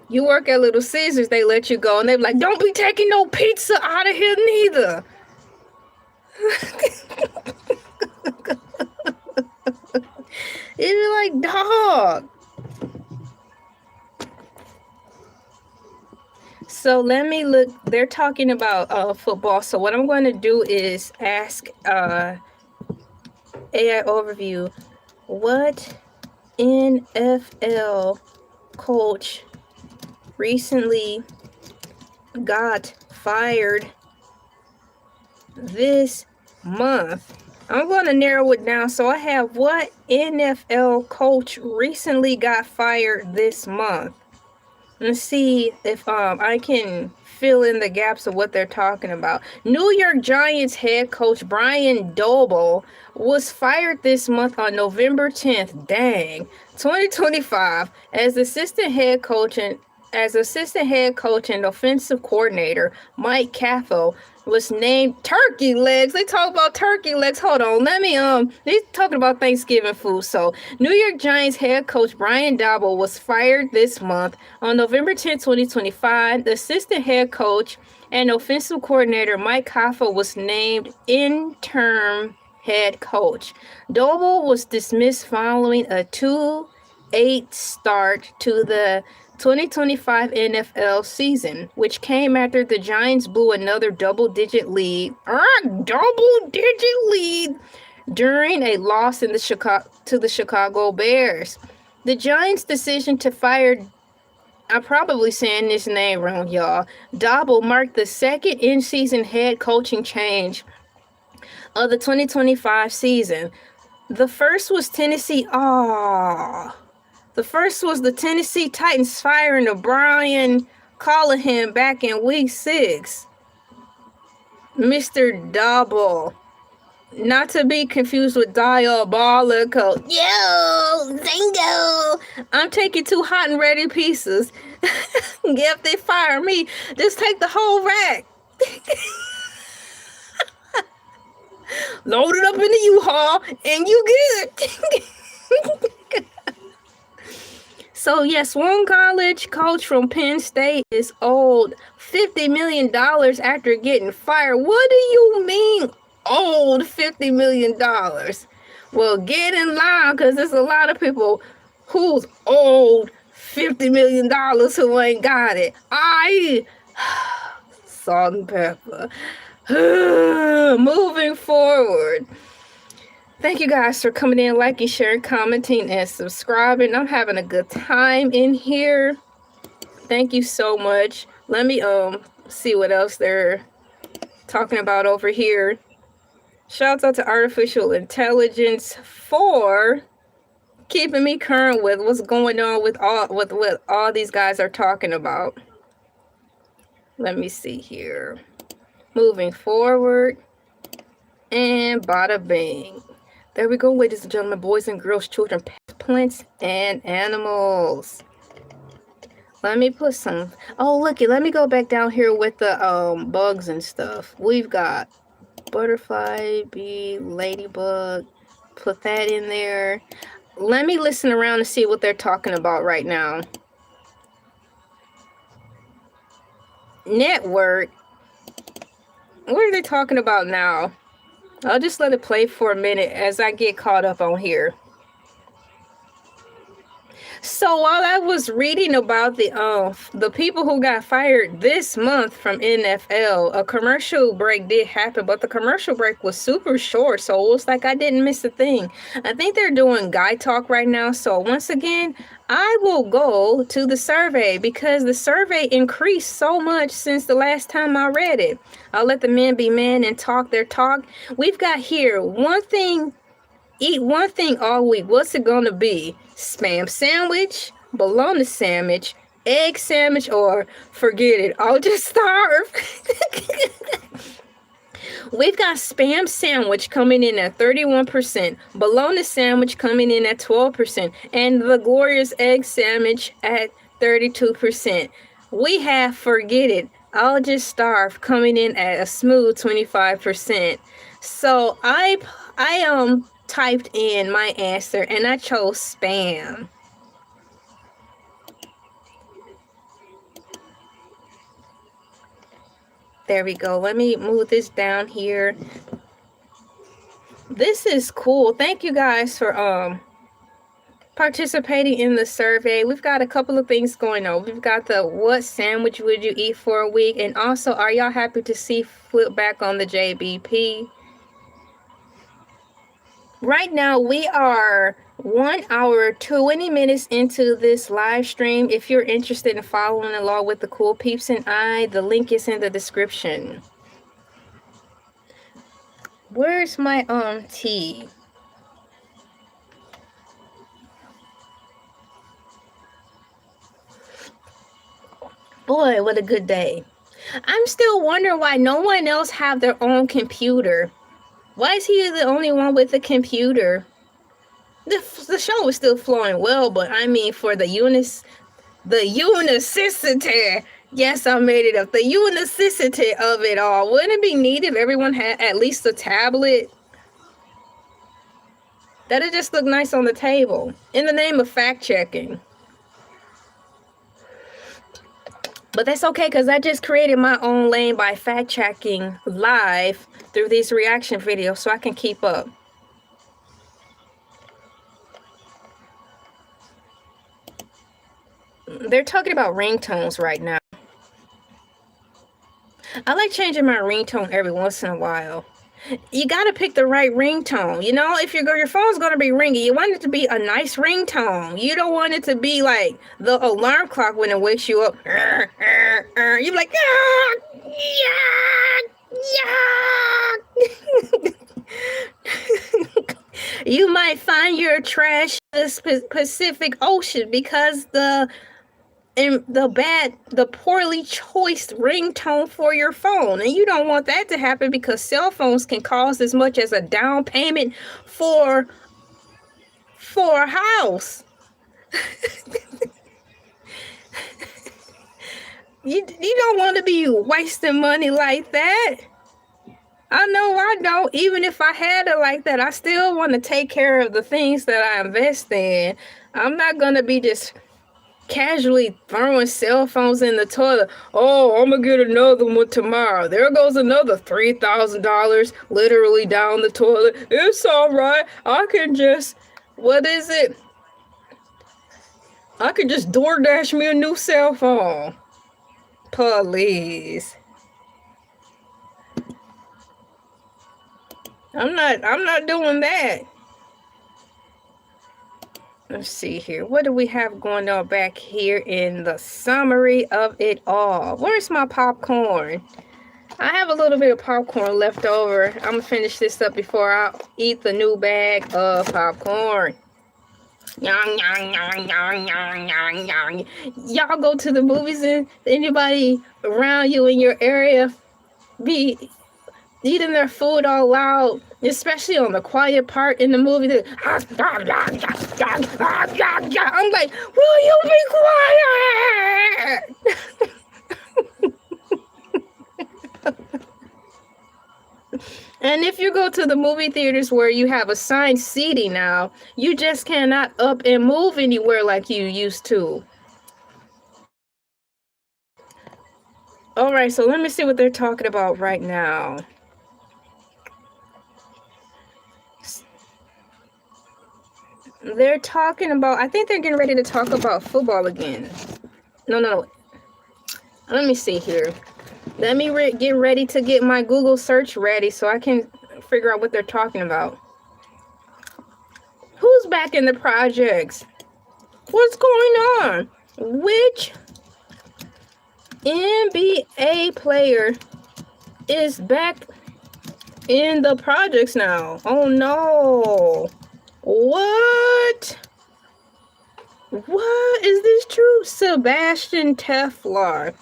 You work at Little Caesars, they let you go and they're like, don't be taking no pizza out of here neither. It's like, dog. So let me look. They're talking about football. So what I'm going to do is ask AI overview. What NFL coach recently got fired this month? I'm going to narrow it down. So I have what NFL coach recently got fired this month. Let's see if I can fill in the gaps of what they're talking about. New York Giants head coach Brian Daboll was fired this month on November 10th, 2025, as assistant head coach and offensive coordinator Mike Caffell was named turkey legs. They talk about turkey legs. Hold on. They talking about Thanksgiving food. So New York Giants head coach Brian Daboll was fired this month on November 10, 2025. The assistant head coach and offensive coordinator Mike Caffell was named interim head coach. Daboll was dismissed following a 2-8 start to the 2025 NFL season, which came after the Giants blew another double-digit lead during a loss in the Chicago Bears. The Giants' decision to fire, I'm probably saying this name wrong, y'all, Daboll marked the second in-season head coaching change of the 2025 season. The first was the Tennessee Titans firing of Brian Callahan back in week 6. Mr. Daboll, not to be confused with Diabolical. Yo, Zingo! I'm taking 2 hot and ready pieces. If they fire me, just take the whole rack. Load it up in the U-Haul, and you good. So yes, one college coach from Penn State is owed $50 million after getting fired. What do you mean owed $50 million? Well, get in line, because there's a lot of people who's owed $50 million who ain't got it. Salt and pepper. Moving forward. Thank you guys for coming in, liking, sharing, commenting, and subscribing. I'm having a good time in here. Thank you so much. Let me see what else they're talking about over here. Shouts out to artificial intelligence for keeping me current with what's going on with what all these guys are talking about. Let me see here. Moving forward. And bada bing. There we go, ladies and gentlemen, boys and girls, children, pets, plants, and animals. Let me put some... Oh, looky, let me go back down here with the bugs and stuff. We've got butterfly, bee, ladybug. Put that in there. Let me listen around and see what they're talking about right now. Network. What are they talking about now? I'll just let it play for a minute as I get caught up on here. So while I was reading about the people who got fired this month from NFL, a commercial break did happen, but the commercial break was super short, so it was like I didn't miss a thing. I think they're doing guy talk right now, so once again, I will go to the survey because the survey increased so much since the last time I read it. I'll let the men be men and talk their talk. We've got here one thing. Eat one thing all week. What's it gonna be? Spam sandwich, bologna sandwich, egg sandwich, or forget it, I'll just starve. We've got spam sandwich coming in at 31%, bologna sandwich coming in at 12%, and the glorious egg sandwich at 32%. We have forget it, I'll just starve coming in at a smooth 25%. So I typed in my answer and I chose spam. There we go. Let me move this down here. This is cool. Thank you guys for participating in the survey. We've got a couple of things going on. We've got the what sandwich would you eat for a week, and also are y'all happy to see flip back on the JBP? Right now, we are 1 hour, 20 minutes into this live stream. If you're interested in following along with the cool peeps and I, the link is in the description. Where's my tea? Boy, what a good day. I'm still wondering why no one else have their own computer. Why is he the only one with a computer? The show is still flowing well, but I mean for the unicity. Yes, I made it up. The unicity of it all. Wouldn't it be neat if everyone had at least a tablet? That'd just look nice on the table. In the name of fact checking. But that's okay, because I just created my own lane by fact checking live through these reaction videos so I can keep up. They're talking about ringtones right now. I like changing my ringtone every once in a while. You gotta pick the right ringtone. You know, if your phone's gonna be ringing, you want it to be a nice ringtone. You don't want it to be like the alarm clock when it wakes you up. You're like, yeah. You might find your trash in the Pacific Ocean because the poorly choiced ringtone for your phone, and you don't want that to happen because cell phones can cost as much as a down payment for a house. You don't want to be wasting money like that. I know I don't. Even if I had it like that, I still want to take care of the things that I invest in. I'm not gonna be just casually throwing cell phones in the toilet. Oh, I'm gonna get another one tomorrow. There goes another $3,000 literally down the toilet. It's all right. I can just, what is it? I could just DoorDash me a new cell phone. Please. I'm not doing that. Let's see here. What do we have going on back here in the summary of it all? Where's my popcorn? I have a little bit of popcorn left over. I'm going to finish this up before I eat the new bag of popcorn. Y'all go to the movies and anybody around you in your area be eating their food all loud, especially on the quiet part in the movie. I'm like, will you be quiet? And if you go to the movie theaters where you have assigned seating now, you just cannot up and move anywhere like you used to. All right, so let me see what they're talking about right now. They're talking about, I think they're getting ready to talk about football again. No. Let me see here. Let me get ready to get my Google search ready so I can figure out what they're talking about. Who's back in the projects? What's going on? Which NBA player is back in the projects now? Oh no. What? What? Is this true? Sebastian Teflar.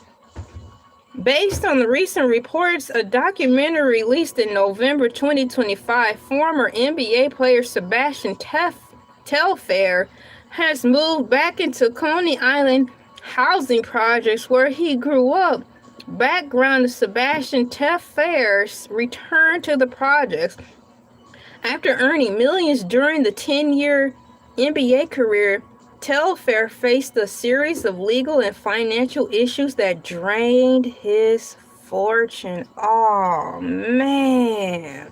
Based on the recent reports, a documentary released in November 2025, former NBA player Sebastian Telfair has moved back into Coney Island housing projects where he grew up. Background of Sebastian Telfair's return to the projects. After earning millions during the 10-year NBA career, Telfair faced a series of legal and financial issues that drained his fortune. Oh, man.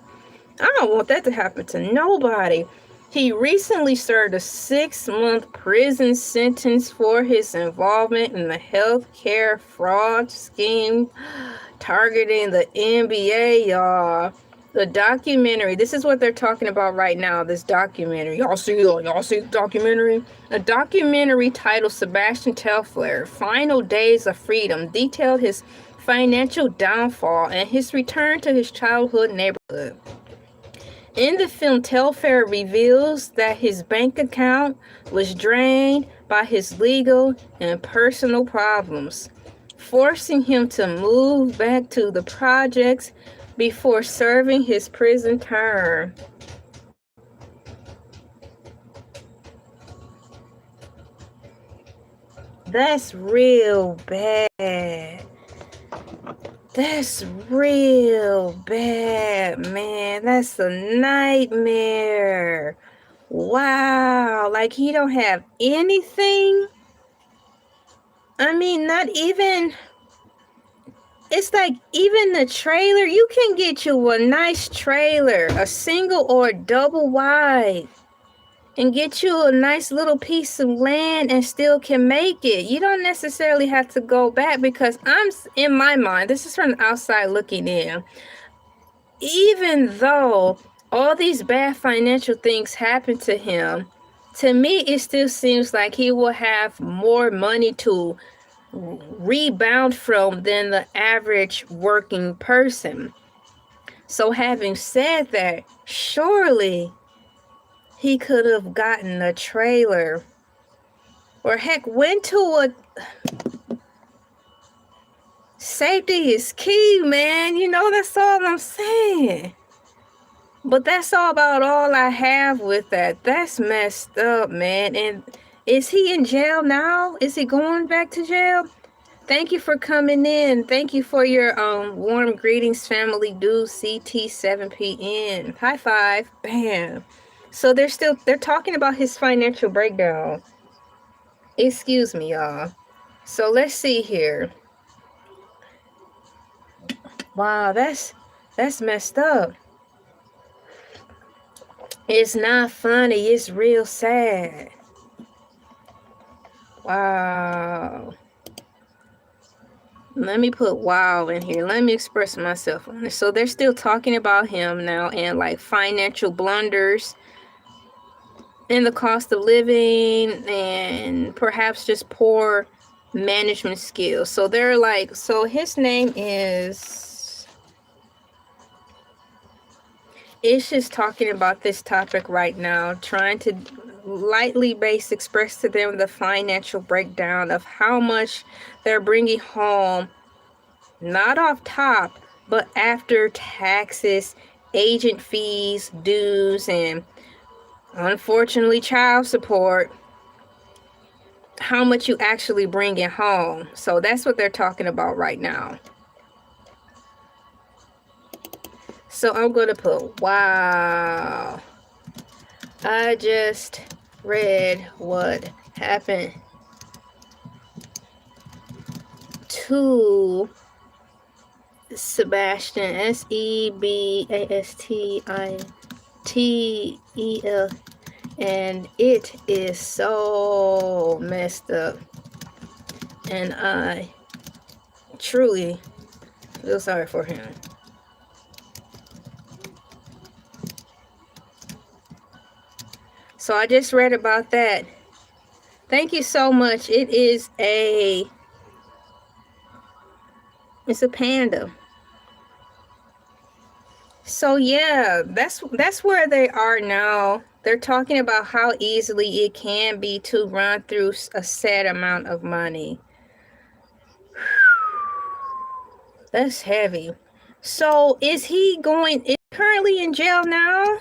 I don't want that to happen to nobody. He recently served a 6-month prison sentence for his involvement in the healthcare fraud scheme targeting the NBA, y'all. The documentary, this is what they're talking about right now, this documentary. Y'all see the documentary? A documentary titled Sebastian Telfair, Final Days of Freedom, detailed his financial downfall and his return to his childhood neighborhood. In the film, Telfair reveals that his bank account was drained by his legal and personal problems, forcing him to move back to the projects before serving his prison term. That's real bad. That's real bad, man. That's a nightmare. Wow. Like he don't have anything? I mean, not even... It's like even the trailer, you can get you a nice trailer, a single or double wide, and get you a nice little piece of land and still can make it. You don't necessarily have to go back, because I'm, in my mind, this is from the outside looking in, even though all these bad financial things happen to him, to me it still seems like he will have more money to rebound from than the average working person. So having said that, surely he could have gotten a trailer, or heck, went to a... Safety is key, man. You know, that's all I'm saying. But that's all I have with that. That's messed up, man. And is he in jail now? Is he going back to jail? Thank you for coming in. Thank you for your warm greetings, family. Do CT7PN. High five. Bam. So they're talking about his financial breakdown. Excuse me, y'all. So let's see here. Wow, that's messed up. It's not funny. It's real sad. Wow. Let me put wow in here. Let me express myself on it. So they're still talking about him now, and like financial blunders and the cost of living, and perhaps just poor management skills. So they're like, so his name is... It's just talking about this topic right now, trying to lightly express to them the financial breakdown of how much they're bringing home, not off top, but after taxes, agent fees, dues, and unfortunately child support, how much you actually bring in home. So that's what they're talking about right now. So I'm going to put, wow, I just read what happened to Sebastian, Sebastian And it is so messed up. And I truly feel sorry for him. So I just read about that. Thank you so much. It's a panda. So yeah, that's where they are now. They're talking about how easily it can be to run through a set amount of money. That's heavy. So is he currently in jail now?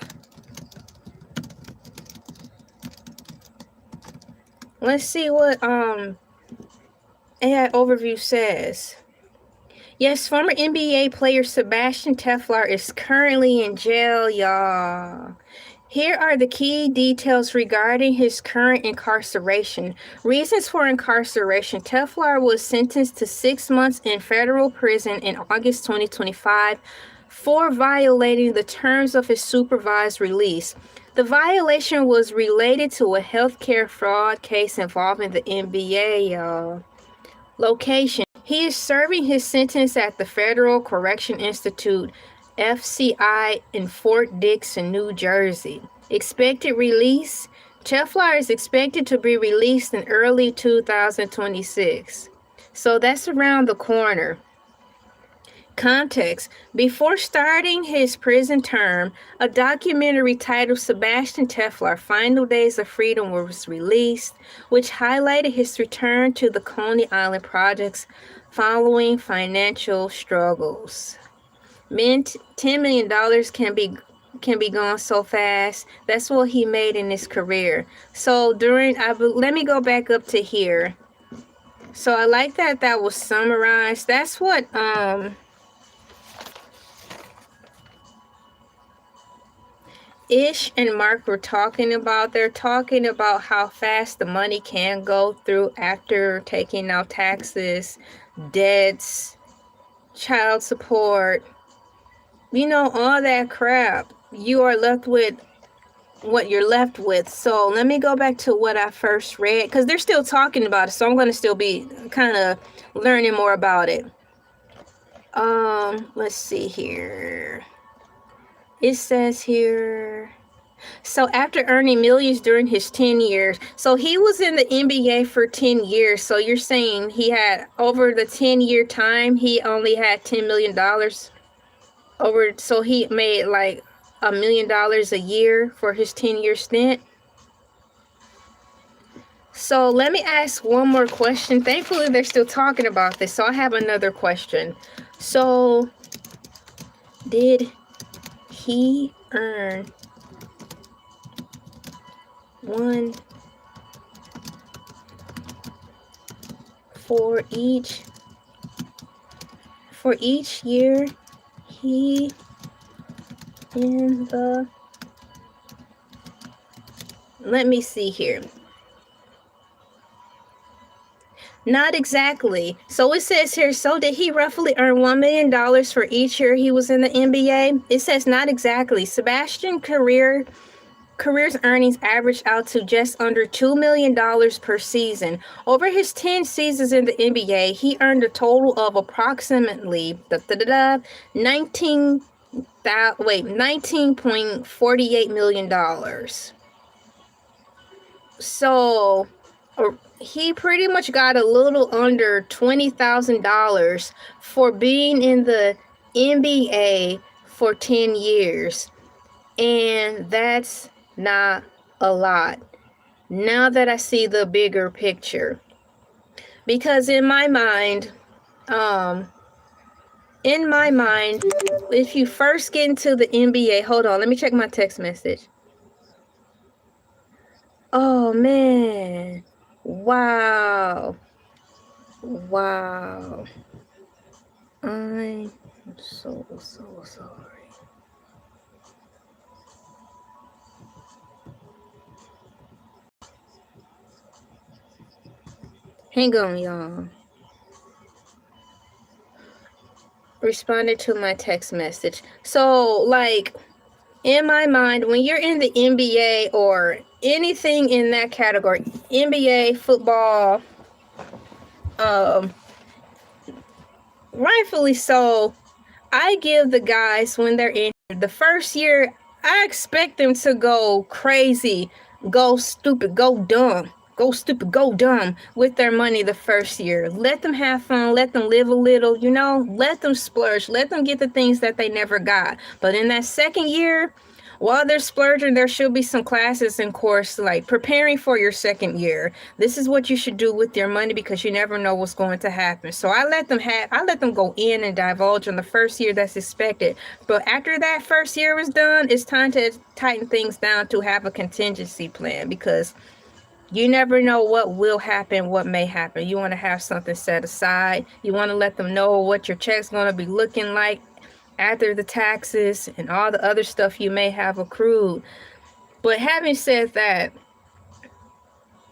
Let's see what AI overview says. Yes, former NBA player Sebastian Telfair is currently in jail, y'all. Here are the key details regarding his current incarceration. Reasons for incarceration. Telfair was sentenced to 6 months in federal prison in August 2025 for violating the terms of his supervised release. The violation was related to a healthcare fraud case involving the NBA, y'all. Location. He is serving his sentence at the Federal Correction Institute, FCI, in Fort Dixon, New Jersey. Expected release. Telfair is expected to be released in early 2026. So that's around the corner. Context. Before starting his prison term, a documentary titled Sebastian Telfair, Final Days of Freedom was released, which highlighted his return to the Coney Island projects following financial struggles. $10 million can be gone so fast. That's what he made in his career. So let me go back up to here. So I like that was summarized. That's what Ish and Mark were talking about. They're talking about how fast the money can go through after taking out taxes, debts, child support, all that crap. You are left with what you're left with. So let me go back to what I first read, because they're still talking about it, so I'm going to still be kind of learning more about it. Let's see here. It says here, so after earning millions during his 10 years, so he was in the NBA for 10 years. So you're saying he had, over the 10-year time, he only had $10 million so he made like $1 million a year for his 10-year stint. So let me ask one more question. Thankfully, they're still talking about this. So I have another question. So did he earn one for each year he in the, let me see here. Not exactly. So it says here, so did he roughly earn $1 million for each year he was in the NBA? It says not exactly. Sebastian's career's earnings averaged out to just under $2 million per season. Over his 10 seasons in the NBA, he earned a total of approximately $19.48 million. So he pretty much got a little under $20,000 for being in the NBA for 10 years. And that's not a lot now that I see the bigger picture. Because in my mind, if you first get into the NBA, hold on, let me check my text message. Oh man. Wow. I'm so sorry. Hang on, y'all. Responded to my text message. So, like, in my mind, when you're in the NBA or anything in that category, NBA, football, rightfully so, I give the guys when they're in the first year, I expect them to go crazy, go stupid, go dumb, go stupid, go dumb with their money the first year. Let them have fun, let them live a little, you know, let them splurge, let them get the things that they never got. But in that second year, while they're splurging, there should be some classes and course like preparing for your second year. This is what you should do with your money because you never know what's going to happen. So I let them go in and divulge in the first year that's expected. But after that first year is done, it's time to tighten things down to have a contingency plan because you never know what will happen, what may happen. You want to have something set aside. You want to let them know what your check's going to be looking like after the taxes and all the other stuff you may have accrued. But having said that,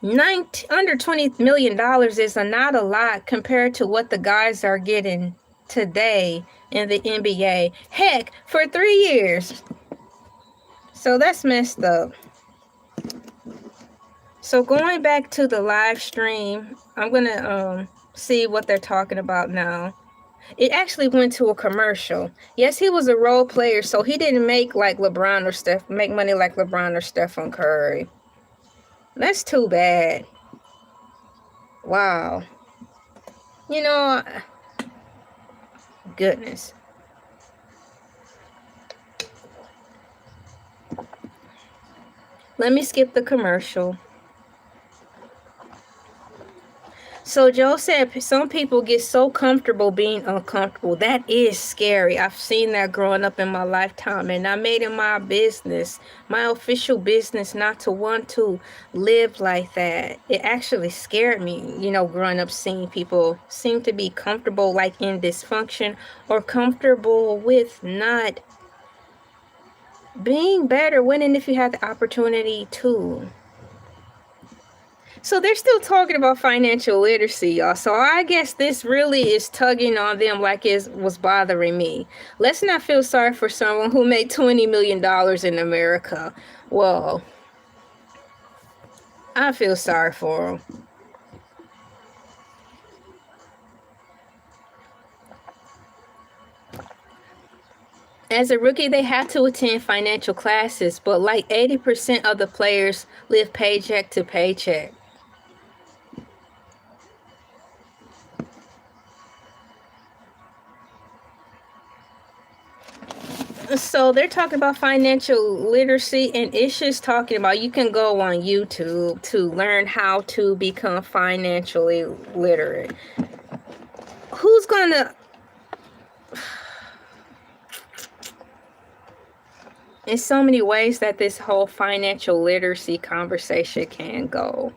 under $20 million is not a lot compared to what the guys are getting today in the NBA. Heck, for 3 years. So that's messed up. So going back to the live stream, I'm going to see what they're talking about now. It actually went to a commercial. Yes, he was a role player, so he didn't make like LeBron or make money like LeBron or Stephen Curry. That's too bad. Wow. You know, goodness. Let me skip the commercial. So Joe said some people get so comfortable being uncomfortable. That is scary. I've seen that growing up in my lifetime, and I made it my business, my official business, not to want to live like that. It actually scared me, you know, growing up, seeing people seem to be comfortable like in dysfunction or comfortable with not being better, winning if you had the opportunity to. So they're still talking about financial literacy, y'all. So I guess this really is tugging on them like it was bothering me. Let's not feel sorry for someone who made $20 million in America. Well, I feel sorry for them. As a rookie, they have to attend financial classes, but like 80% of the players live paycheck to paycheck. So they're talking about financial literacy, and it's just talking about you can go on YouTube to learn how to become financially literate. Who's gonna... In so many ways that this whole financial literacy conversation can go.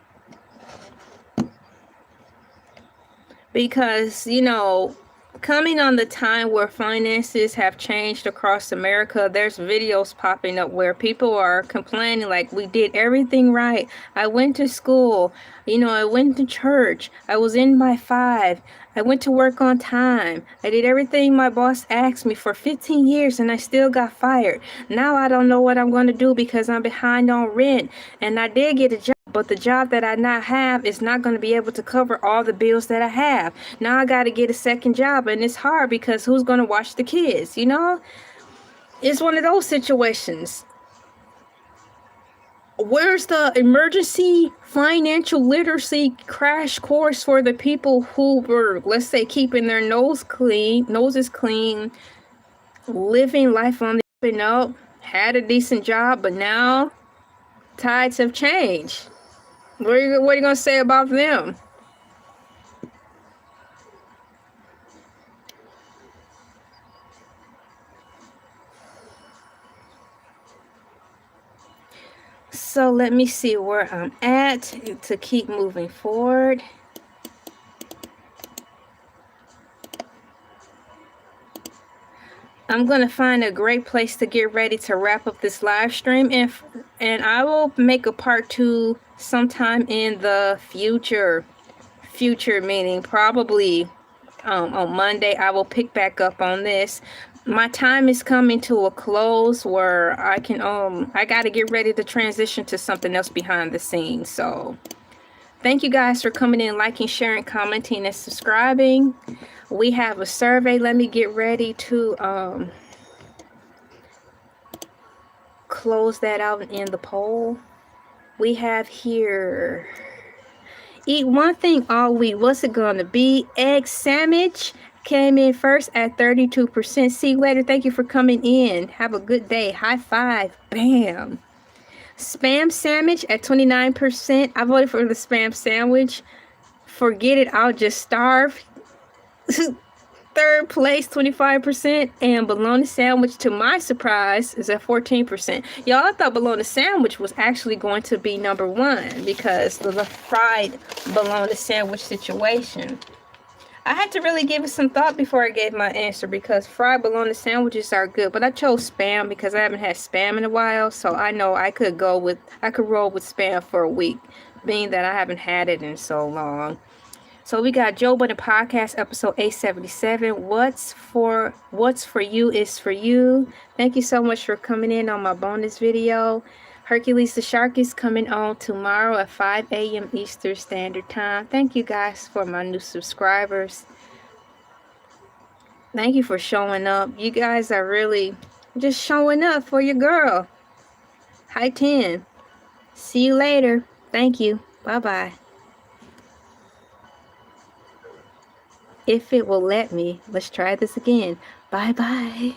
Because, you know, coming on the time where finances have changed across America, there's videos popping up where people are complaining like, we did everything right. I went to school, you know, I went to church, I was in by 5, I went to work on time, I did everything my boss asked me for 15 years and I still got fired. Now I don't know what I'm going to do because I'm behind on rent, and I did get a job, but the job that I now have is not going to be able to cover all the bills that I have. Now I got to get a second job, and it's hard because who's going to watch the kids, you know? It's one of those situations. Where's the emergency financial literacy crash course for the people who were, let's say, keeping their noses clean, living life on the up and up, had a decent job, but now tides have changed? What are you going to say about them? So let me see where I'm at to keep moving forward. I'm going to find a great place to get ready to wrap up this live stream, and I will make a part 2 sometime in the future meaning probably on Monday. I will pick back up on this. my time is coming to a close where I can I gotta get ready to transition to something else behind the scenes. So thank you guys for coming in, liking, sharing, commenting, and subscribing. We have a survey. Let me get ready to close that out and end the poll. We have here, eat one thing all week. What's it gonna be? Egg sandwich came in first at 32%. See you later. Thank you for coming in. Have a good day. High five. Bam. Spam sandwich at 29%. I voted for the spam sandwich. Forget it. I'll just starve. Third place, 25%. And bologna sandwich, to my surprise, is at 14%. Y'all, I thought bologna sandwich was actually going to be number one because of the fried bologna sandwich situation. I had to really give it some thought before I gave my answer because fried bologna sandwiches are good. But I chose spam because I haven't had spam in a while. So I know I could roll with spam for a week, being that I haven't had it in so long. So we got Joe Budden Podcast, episode 877. What's for you is for you. Thank you so much for coming in on my bonus video. Hercules the Shark is coming on tomorrow at 5 a.m. Eastern Standard Time. Thank you guys for my new subscribers. Thank you for showing up. You guys are really just showing up for your girl. High 10. See you later. Thank you. Bye-bye. If it will let me, let's try this again. Bye-bye.